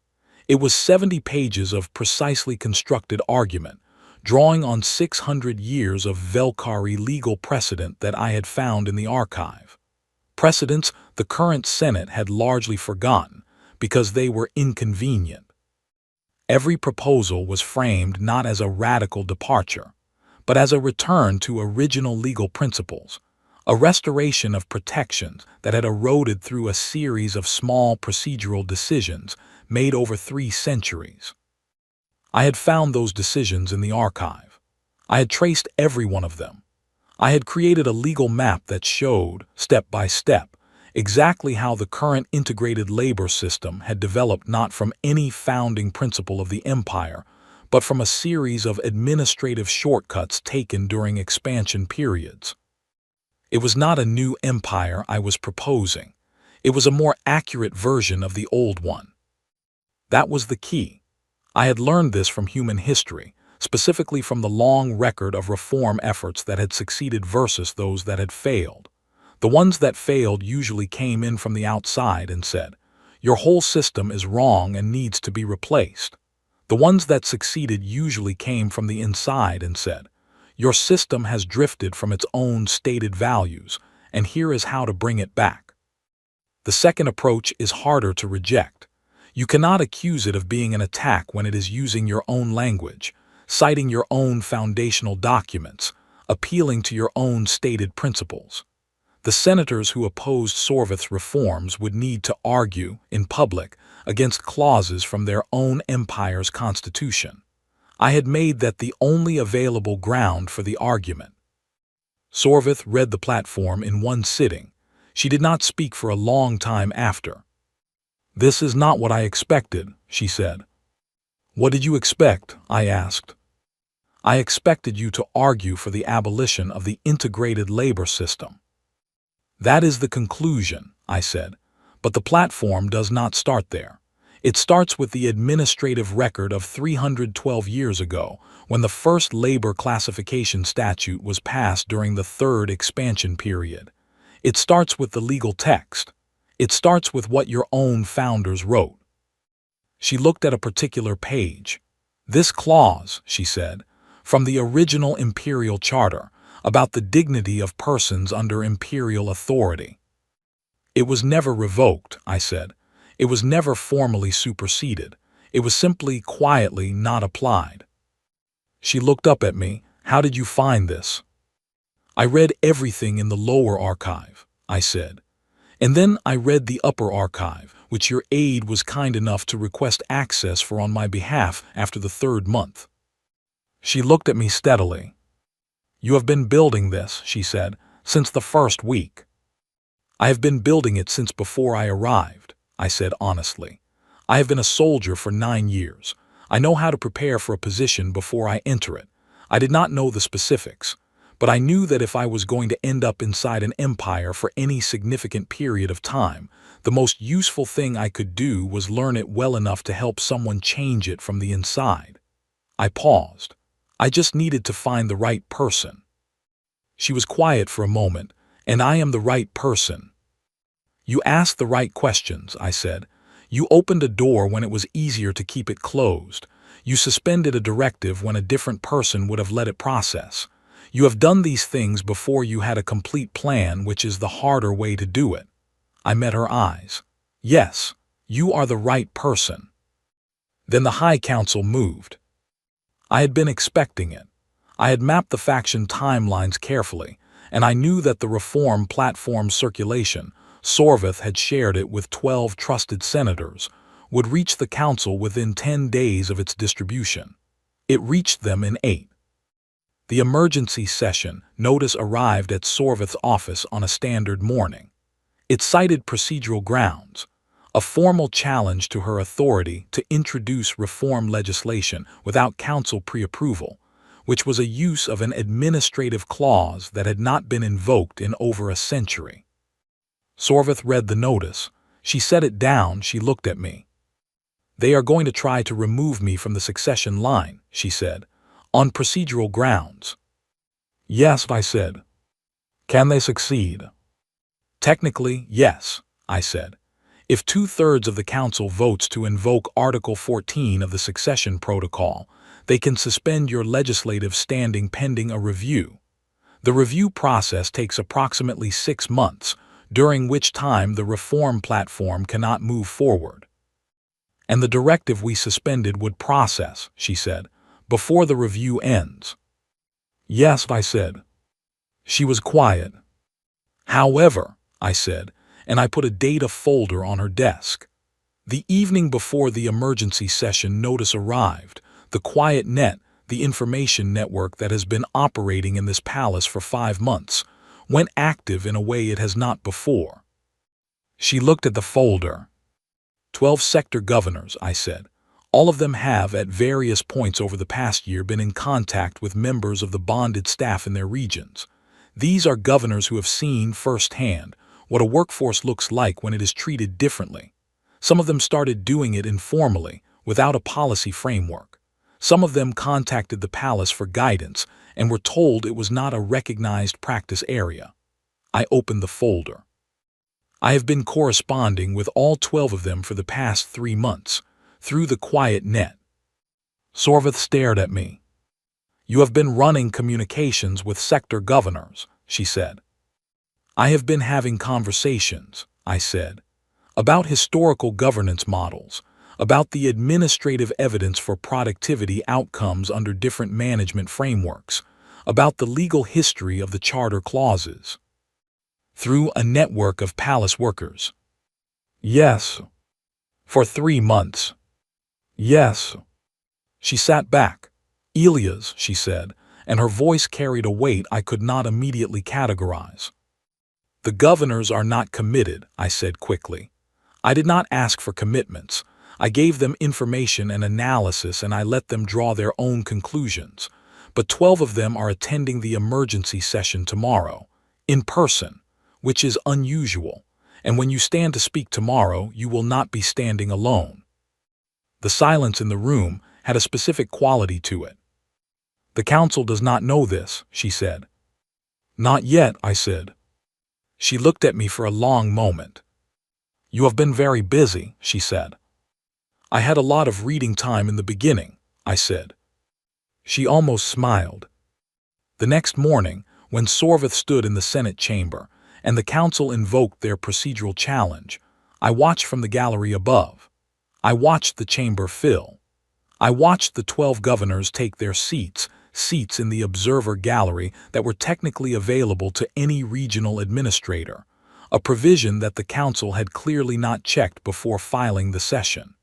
It was 70 pages of precisely constructed argument, drawing on 600 years of Velkari legal precedent that I had found in the archive. Precedents the current Senate had largely forgotten because they were inconvenient. Every proposal was framed not as a radical departure, but as a return to original legal principles, a restoration of protections that had eroded through a series of small procedural decisions made over 3 centuries. I had found those decisions in the archive. I had traced every one of them. I had created a legal map that showed, step by step, exactly how the current integrated labor system had developed not from any founding principle of the empire, but from a series of administrative shortcuts taken during expansion periods. It was not a new empire I was proposing. It was a more accurate version of the old one. That was the key. I had learned this from human history, specifically from the long record of reform efforts that had succeeded versus those that had failed. The ones that failed usually came in from the outside and said, "Your whole system is wrong and needs to be replaced." The ones that succeeded usually came from the inside and said, "Your system has drifted from its own stated values, and here is how to bring it back." The second approach is harder to reject. You cannot accuse it of being an attack when it is using your own language, citing your own foundational documents, appealing to your own stated principles. The senators who opposed Sorvith's reforms would need to argue, in public, against clauses from their own empire's constitution. I had made that the only available ground for the argument. Sorvith read the platform in one sitting. She did not speak for a long time after. "This is not what I expected," she said. "What did you expect?" I asked. "I expected you to argue for the abolition of the integrated labor system." "That is the conclusion," I said, "but the platform does not start there. It starts with the administrative record of 312 years ago, when the first labor classification statute was passed during the third expansion period. It starts with the legal text. It starts with what your own founders wrote." She looked at a particular page. "This clause," she said, "from the original imperial charter, about the dignity of persons under imperial authority." "It was never revoked," I said. "It was never formally superseded. It was simply quietly not applied." She looked up at me. "How did you find this?" "I read everything in the lower archive," I said. "And then I read the upper archive, which your aide was kind enough to request access for on my behalf after the 3rd month." She looked at me steadily. "You have been building this," she said, "since the first week." "I have been building it since before I arrived," I said honestly. "I have been a soldier for 9 years. I know how to prepare for a position before I enter it. I did not know the specifics, but I knew that if I was going to end up inside an empire for any significant period of time, the most useful thing I could do was learn it well enough to help someone change it from the inside." I paused. I just needed to find the right person. She was quiet for a moment. "And I am the right person." "You asked the right questions," I said. "You opened a door when it was easier to keep it closed. You suspended a directive when a different person would have let it process. You have done these things before you had a complete plan, which is the harder way to do it. I met her eyes. Yes, you are the right person. Then the High Council moved. I had been expecting it. I had mapped the faction timelines carefully, and I knew that the reform platform circulation, Sorvith had shared it with 12 trusted senators, would reach the council within 10 days of its distribution. It reached them in 8. The emergency session notice arrived at Sorvith's office on a standard morning. It cited procedural grounds, a formal challenge to her authority to introduce reform legislation without council pre-approval, which was a use of an administrative clause that had not been invoked in over a century. Sorvith read the notice. She set it down. She looked at me. They are going to try to remove me from the succession line, she said, on procedural grounds. Yes, I said. Can they succeed? Technically, yes, I said. If 2/3 of the council votes to invoke Article 14 of the Succession Protocol, they can suspend your legislative standing pending a review. The review process takes approximately 6 months, during which time the reform platform cannot move forward. And the directive we suspended would process, she said, before the review ends. Yes, I said. She was quiet. However, I said, and I put a data folder on her desk. The evening before the emergency session notice arrived, the Quiet Net, the information network that has been operating in this palace for 5 months, went active in a way it has not before. She looked at the folder. 12 sector governors, I said. All of them have, at various points over the past year, been in contact with members of the bonded staff in their regions. These are governors who have seen firsthand what a workforce looks like when it is treated differently. Some of them started doing it informally, without a policy framework. Some of them contacted the palace for guidance and were told it was not a recognized practice area. I opened the folder. I have been corresponding with all 12 of them for the past 3 months, through the Quiet Net. Sorvith stared at me. You have been running communications with sector governors, she said. I have been having conversations, I said, about historical governance models, about the administrative evidence for productivity outcomes under different management frameworks, about the legal history of the charter clauses. Through a network of palace workers. Yes. For 3 months. Yes. She sat back. Elias, she said, and her voice carried a weight I could not immediately categorize. The governors are not committed, I said quickly. I did not ask for commitments. I gave them information and analysis and I let them draw their own conclusions. But 12 of them are attending the emergency session tomorrow, in person, which is unusual, and when you stand to speak tomorrow, you will not be standing alone. The silence in the room had a specific quality to it. The council does not know this, she said. Not yet, I said. She looked at me for a long moment. You have been very busy, she said. I had a lot of reading time in the beginning, I said. She almost smiled. The next morning, when Sorvith stood in the Senate chamber, and the council invoked their procedural challenge, I watched from the gallery above. I watched the chamber fill. I watched the 12 governors take their seats in the observer gallery that were technically available to any regional administrator, a provision that the council had clearly not checked before filing the session.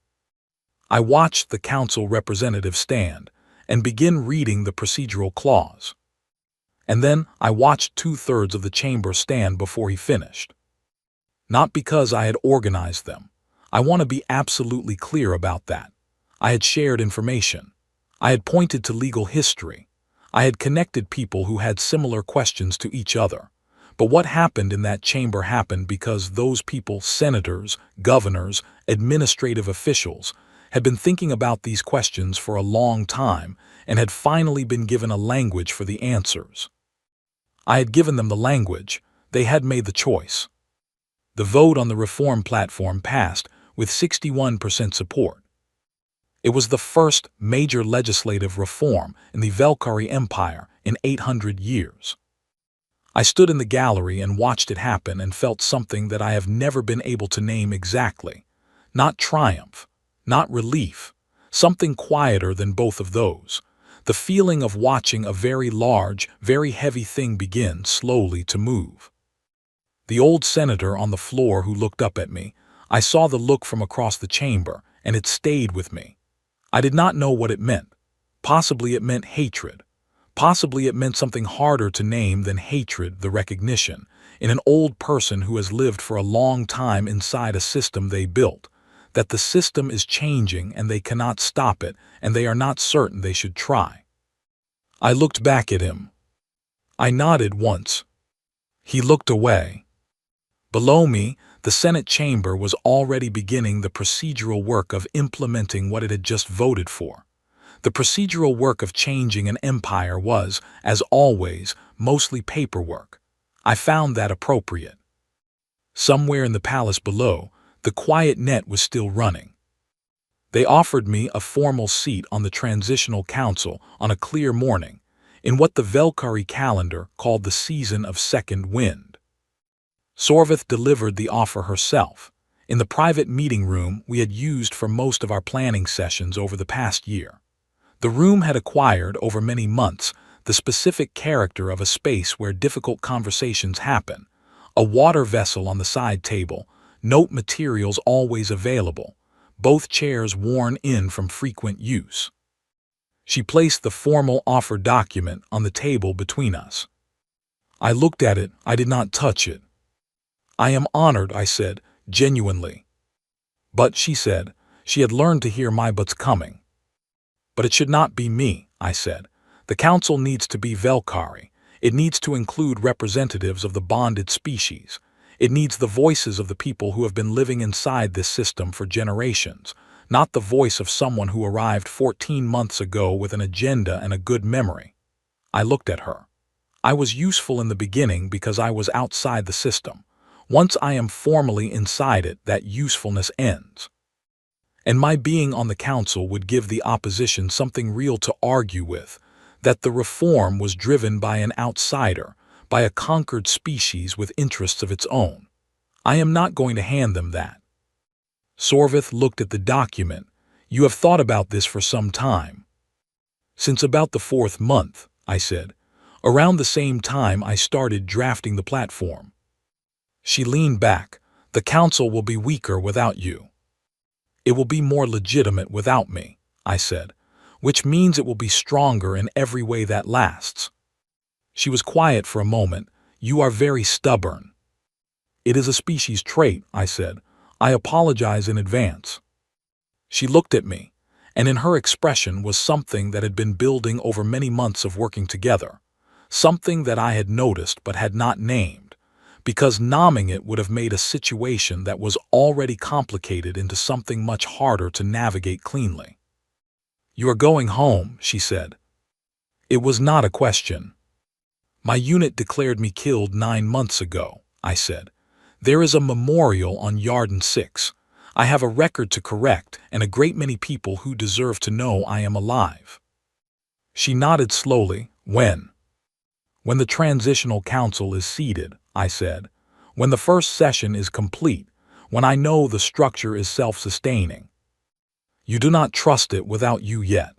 I watched the council representative stand and begin reading the procedural clause. And then I watched 2/3 of the chamber stand before he finished. Not because I had organized them. I want to be absolutely clear about that. I had shared information. I had pointed to legal history. I had connected people who had similar questions to each other. But what happened in that chamber happened because those people, senators, governors, administrative officials, had been thinking about these questions for a long time and had finally been given a language for the answers. I had given them the language. They had made the choice. The vote on the reform platform passed with 61% support. It was the first major legislative reform in the Valkyrie Empire in 800 years. I stood in the gallery and watched it happen and felt something that I have never been able to name exactly. Not triumph, not relief, something quieter than both of those. The feeling of watching a very large, very heavy thing begin slowly to move. The old senator on the floor who looked up at me, I saw the look from across the chamber, and it stayed with me. I did not know what it meant. Possibly it meant hatred. Possibly it meant something harder to name than hatred, the recognition, in an old person who has lived for a long time inside a system they built, that the system is changing and they cannot stop it, and they are not certain they should try. I looked back at him. I nodded once. He looked away. Below me, the Senate chamber was already beginning the procedural work of implementing what it had just voted for. The procedural work of changing an empire was, as always, mostly paperwork. I found that appropriate. Somewhere in the palace below, the quiet net was still running. They offered me a formal seat on the Transitional Council on a clear morning, in what the Valkyrie calendar called the season of second wind. Sorvith delivered the offer herself, in the private meeting room we had used for most of our planning sessions over the past year. The room had acquired, over many months, the specific character of a space where difficult conversations happen, a water vessel on the side table, note materials always available, both chairs worn in from frequent use. She placed the formal offer document on the table between us. I looked at it, I did not touch it. I am honored, I said, genuinely. But, she said, she had learned to hear my buts coming. But it should not be me, I said. The council needs to be Valkyrie. It needs to include representatives of the bonded species. It needs the voices of the people who have been living inside this system for generations, not the voice of someone who arrived 14 months ago with an agenda and a good memory. I looked at her. I was useful in the beginning because I was outside the system. Once I am formally inside it, that usefulness ends. And my being on the council would give the opposition something real to argue with, that the reform was driven by an outsider, by a conquered species with interests of its own. I am not going to hand them that. Sorvith looked at the document. You have thought about this for some time. Since about the 4th month, I said. Around the same time I started drafting the platform. She leaned back. The council will be weaker without you. It will be more legitimate without me, I said, which means it will be stronger in every way that lasts. She was quiet for a moment. You are very stubborn. It is a species trait, I said. I apologize in advance. She looked at me, and in her expression was something that had been building over many months of working together, something that I had noticed but had not named, because naming it would have made a situation that was already complicated into something much harder to navigate cleanly. You are going home, she said. It was not a question. My unit declared me killed 9 months ago, I said. There is a memorial on Yarden 6. I have a record to correct and a great many people who deserve to know I am alive. She nodded slowly. When? When the Transitional Council is seated, I said. When the first session is complete, when I know the structure is self-sustaining. You do not trust it without you yet.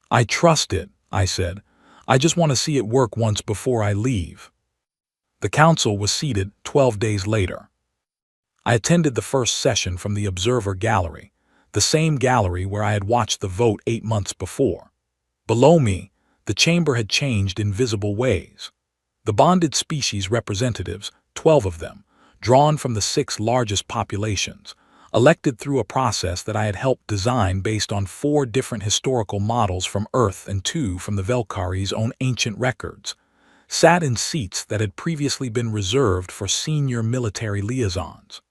I trust it, I said. I just want to see it work once before I leave. The council was seated 12 days later. I attended the first session from the observer gallery, the same gallery where I had watched the vote 8 months before. Below me, the chamber had changed in visible ways. The bonded species representatives, 12 of them, drawn from the 6 largest populations, elected through a process that I had helped design based on 4 different historical models from Earth and 2 from the Valkyrie's own ancient records, sat in seats that had previously been reserved for senior military liaisons.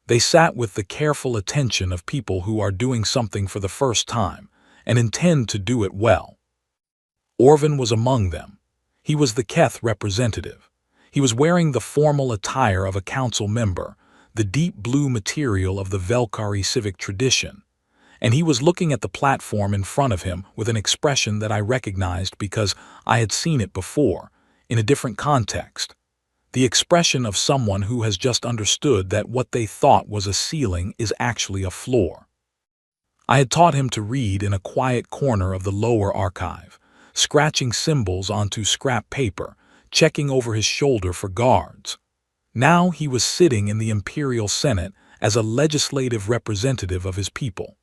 They sat with the careful attention of people who are doing something for the first time and intend to do it well. Orvin was among them. He was the Keth representative. He was wearing the formal attire of a council member, the deep blue material of the Valkyrie civic tradition, and he was looking at the platform in front of him with an expression that I recognized because I had seen it before, in a different context. The expression of someone who has just understood that what they thought was a ceiling is actually a floor. I had taught him to read in a quiet corner of the lower archive, scratching symbols onto scrap paper, checking over his shoulder for guards. Now he was sitting in the Imperial Senate as a legislative representative of his people.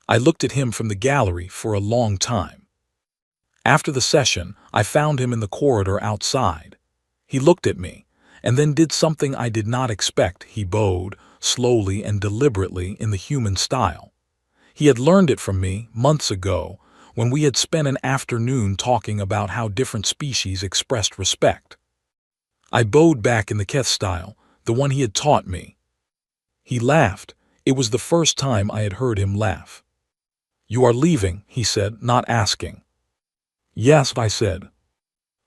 I looked at him from the gallery for a long time. After the session, I found him in the corridor outside. He looked at me, and then did something I did not expect. He bowed, slowly and deliberately in the human style. He had learned it from me months ago, when we had spent an afternoon talking about how different species expressed respect. I bowed back in the Keth style, the one he had taught me. He laughed. It was the first time I had heard him laugh. "You are leaving," he said, not asking. "Yes," I said.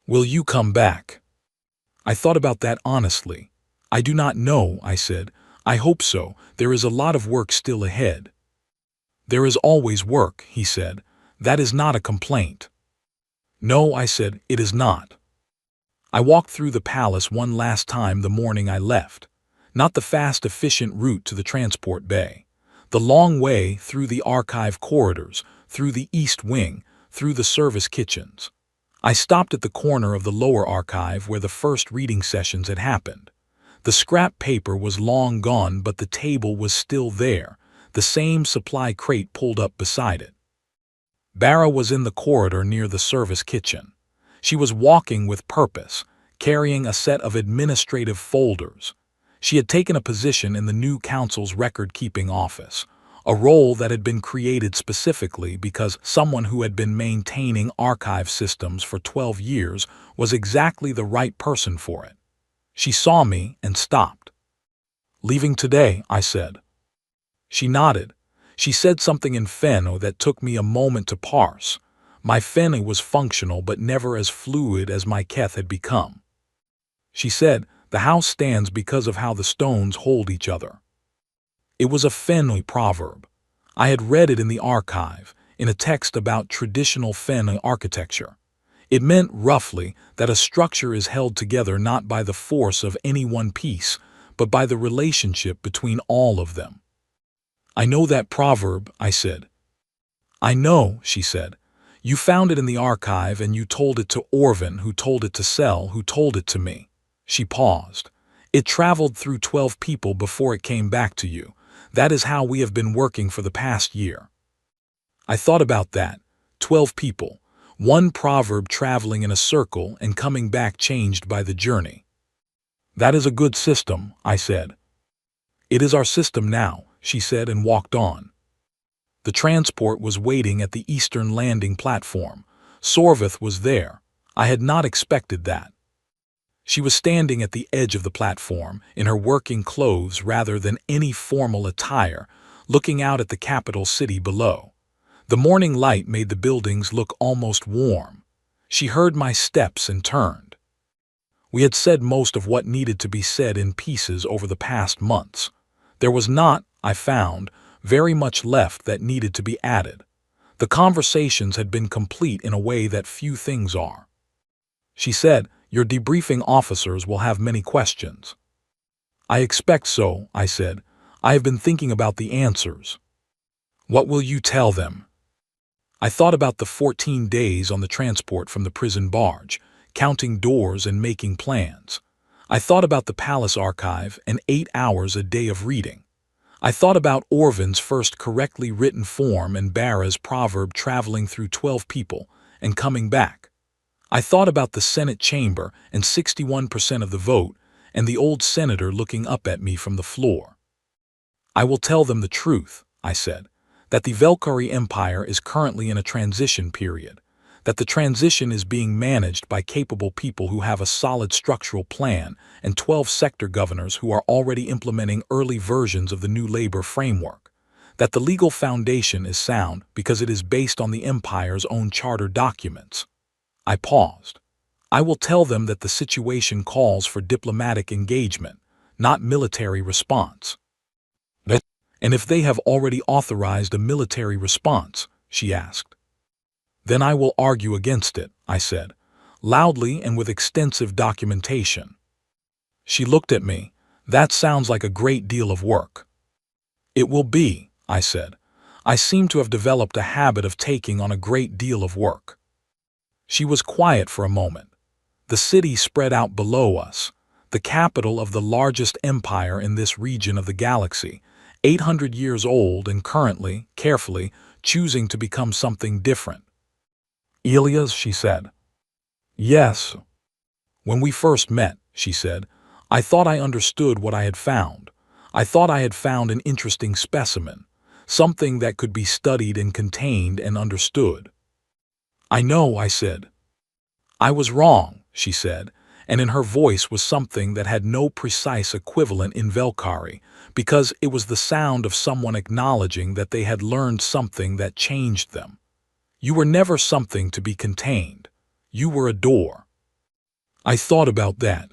"Will you come back?" I thought about that honestly. "I do not know," I said. "I hope so. There is a lot of work still ahead." "There is always work," he said. "That is not a complaint." "No," I said, "it is not." I walked through the palace one last time the morning I left. Not the fast, efficient route to the transport bay. The long way through the archive corridors, through the East Wing, through the service kitchens. I stopped at the corner of the lower archive where the first reading sessions had happened. The scrap paper was long gone, but the table was still there, the same supply crate pulled up beside it. Barra was in the corridor near the service kitchen. She was walking with purpose, carrying a set of administrative folders. She had taken a position in the new council's record-keeping office, a role that had been created specifically because someone who had been maintaining archive systems for 12 years was exactly the right person for it. She saw me and stopped. "Leaving today," I said. She nodded. She said something in Fenno that took me a moment to parse. My Fenno was functional but never as fluid as my Keth had become. She said, "The house stands because of how the stones hold each other." It was a Fenno proverb. I had read it in the archive, in a text about traditional Fenno architecture. It meant, roughly, that a structure is held together not by the force of any one piece, but by the relationship between all of them. "I know that proverb," I said. "I know," she said. "You found it in the archive and you told it to Orvin, who told it to Sel, who told it to me." She paused. "It traveled through 12 people before it came back to you. That is how we have been working for the past year." I thought about that. 12 people. One proverb traveling in a circle and coming back changed by the journey. "That is a good system," I said. "It is our system now," she said and walked on. The transport was waiting at the eastern landing platform. Sorvith was there. I had not expected that. She was standing at the edge of the platform, in her working clothes rather than any formal attire, looking out at the capital city below. The morning light made the buildings look almost warm. She heard my steps and turned. We had said most of what needed to be said in pieces over the past months. There was not, I found, very much left that needed to be added. The conversations had been complete in a way that few things are. She said, "Your debriefing officers will have many questions." "I expect so," I said. "I have been thinking about the answers." "What will you tell them?" I thought about the 14 days on the transport from the prison barge, counting doors and making plans. I thought about the palace archive and 8 hours a day of reading. I thought about Orvin's first correctly written form and Barra's proverb traveling through 12 people and coming back. I thought about the Senate chamber and 61% of the vote and the old senator looking up at me from the floor. "I will tell them the truth," I said, "that the Velkari Empire is currently in a transition period, that the transition is being managed by capable people who have a solid structural plan and 12 sector governors who are already implementing early versions of the new labor framework, that the legal foundation is sound because it is based on the Empire's own charter documents." I paused. "I will tell them that the situation calls for diplomatic engagement, not military response." And if they have already authorized a military response, she asked. Then I will argue against it, I said, loudly and with extensive documentation. She looked at me. That sounds like a great deal of work. It will be, I said. I seem to have developed a habit of taking on a great deal of work. She was quiet for a moment. The city spread out below us, the capital of the largest empire in this region of the galaxy, 800 years old and currently, carefully, choosing to become something different. Elias, she said. Yes. When we first met, she said, I thought I understood what I had found. I thought I had found an interesting specimen, something that could be studied and contained and understood. I know, I said. I was wrong, she said, and in her voice was something that had no precise equivalent in Velkari, because it was the sound of someone acknowledging that they had learned something that changed them. You were never something to be contained. You were a door. I thought about that.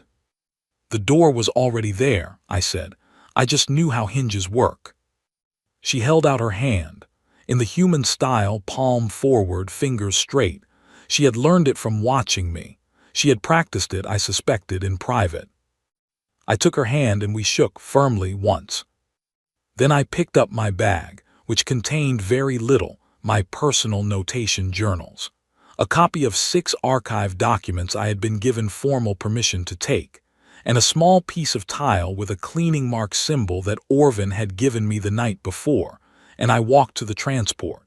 The door was already there, I said. I just knew how hinges work. She held out her hand. In the human style, palm forward, fingers straight. She had learned it from watching me. She had practiced it, I suspected, in private. I took her hand and we shook firmly once. Then I picked up my bag, which contained very little, my personal notation journals. A copy of 6 archived documents I had been given formal permission to take, and a small piece of tile with a cleaning mark symbol that Orvin had given me the night before, and I walked to the transport.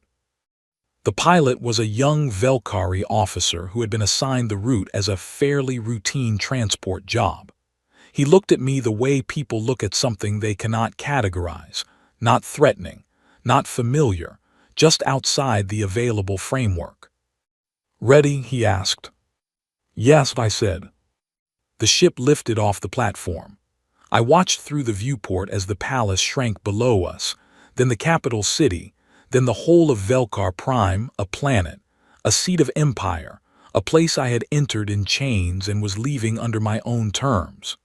The pilot was a young Velkari officer who had been assigned the route as a fairly routine transport job. He looked at me the way people look at something they cannot categorize, not threatening, not familiar, just outside the available framework. Ready? He asked. Yes, I said. The ship lifted off the platform. I watched through the viewport as the palace shrank below us, then the capital city, then the whole of Velkar Prime, a planet, a seat of empire, a place I had entered in chains and was leaving under my own terms.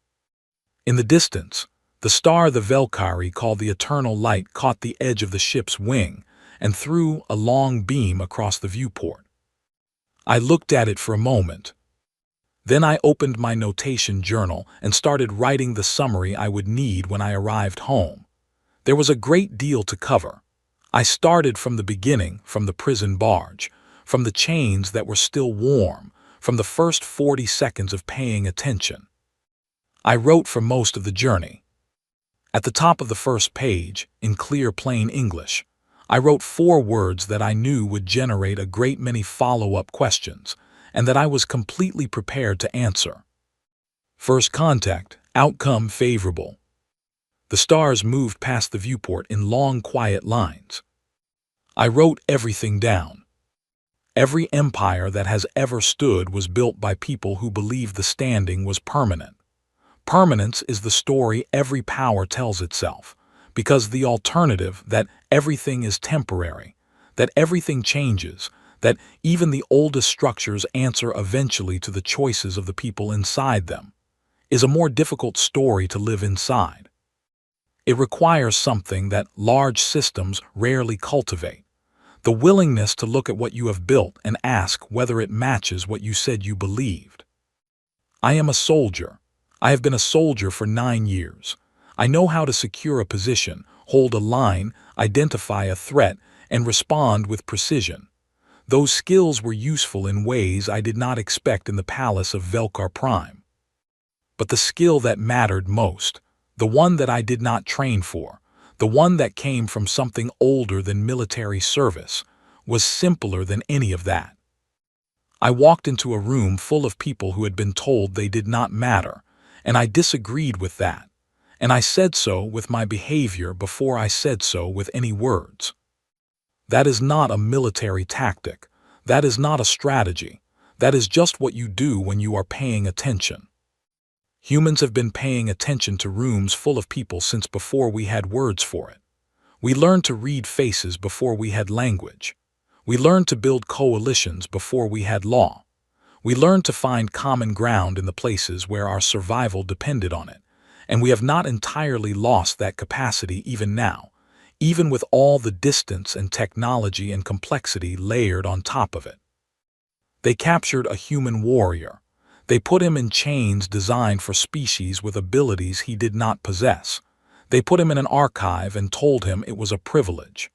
In the distance, the star the Velkari called the Eternal Light caught the edge of the ship's wing and threw a long beam across the viewport. I looked at it for a moment. Then I opened my notation journal and started writing the summary I would need when I arrived home. There was a great deal to cover. I started from the beginning, from the prison barge, from the chains that were still warm, from the first 40 seconds of paying attention. I wrote for most of the journey. At the top of the first page, in clear plain English, I wrote 4 words that I knew would generate a great many follow-up questions, and that I was completely prepared to answer. First contact, outcome favorable. The stars moved past the viewport in long, quiet lines. I wrote everything down. Every empire that has ever stood was built by people who believed the standing was permanent. Permanence is the story every power tells itself, because the alternative, that everything is temporary, that everything changes, that even the oldest structures answer eventually to the choices of the people inside them, is a more difficult story to live inside. It requires something that large systems rarely cultivate, the willingness to look at what you have built and ask whether it matches what you said you believed. I am a soldier. I have been a soldier for 9 years. I know how to secure a position, hold a line, identify a threat, and respond with precision. Those skills were useful in ways I did not expect in the palace of Velkar Prime. But the skill that mattered most, the one that I did not train for, the one that came from something older than military service, was simpler than any of that. I walked into a room full of people who had been told they did not matter, and I disagreed with that, and I said so with my behavior before I said so with any words. That is not a military tactic. That is not a strategy. That is just what you do when you are paying attention. Humans have been paying attention to rooms full of people since before we had words for it. We learned to read faces before we had language. We learned to build coalitions before we had law. We learned to find common ground in the places where our survival depended on it, and we have not entirely lost that capacity even now, even with all the distance and technology and complexity layered on top of it. They captured a human warrior. They put him in chains designed for species with abilities he did not possess. They put him in an archive and told him it was a privilege.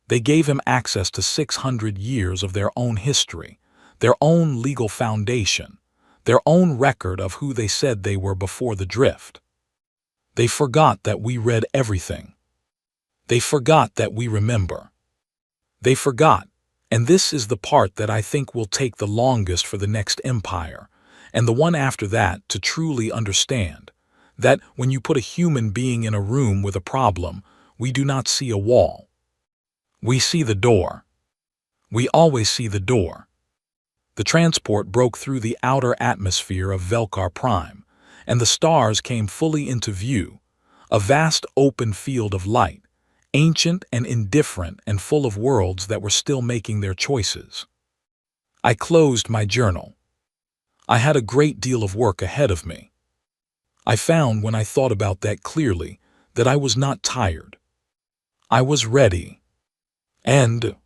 They gave him access to 600 years of their own history, their own legal foundation, their own record of who they said they were before the drift. They forgot that we read everything. They forgot that we remember. They forgot, and this is the part that I think will take the longest for the next empire, and the one after that, to truly understand that when you put a human being in a room with a problem, we do not see a wall. We see the door. We always see the door. The transport broke through the outer atmosphere of Velkar Prime, and the stars came fully into view, a vast open field of light, ancient and indifferent and full of worlds that were still making their choices. I closed my journal. I had a great deal of work ahead of me. I found when I thought about that clearly that I was not tired. I was ready. And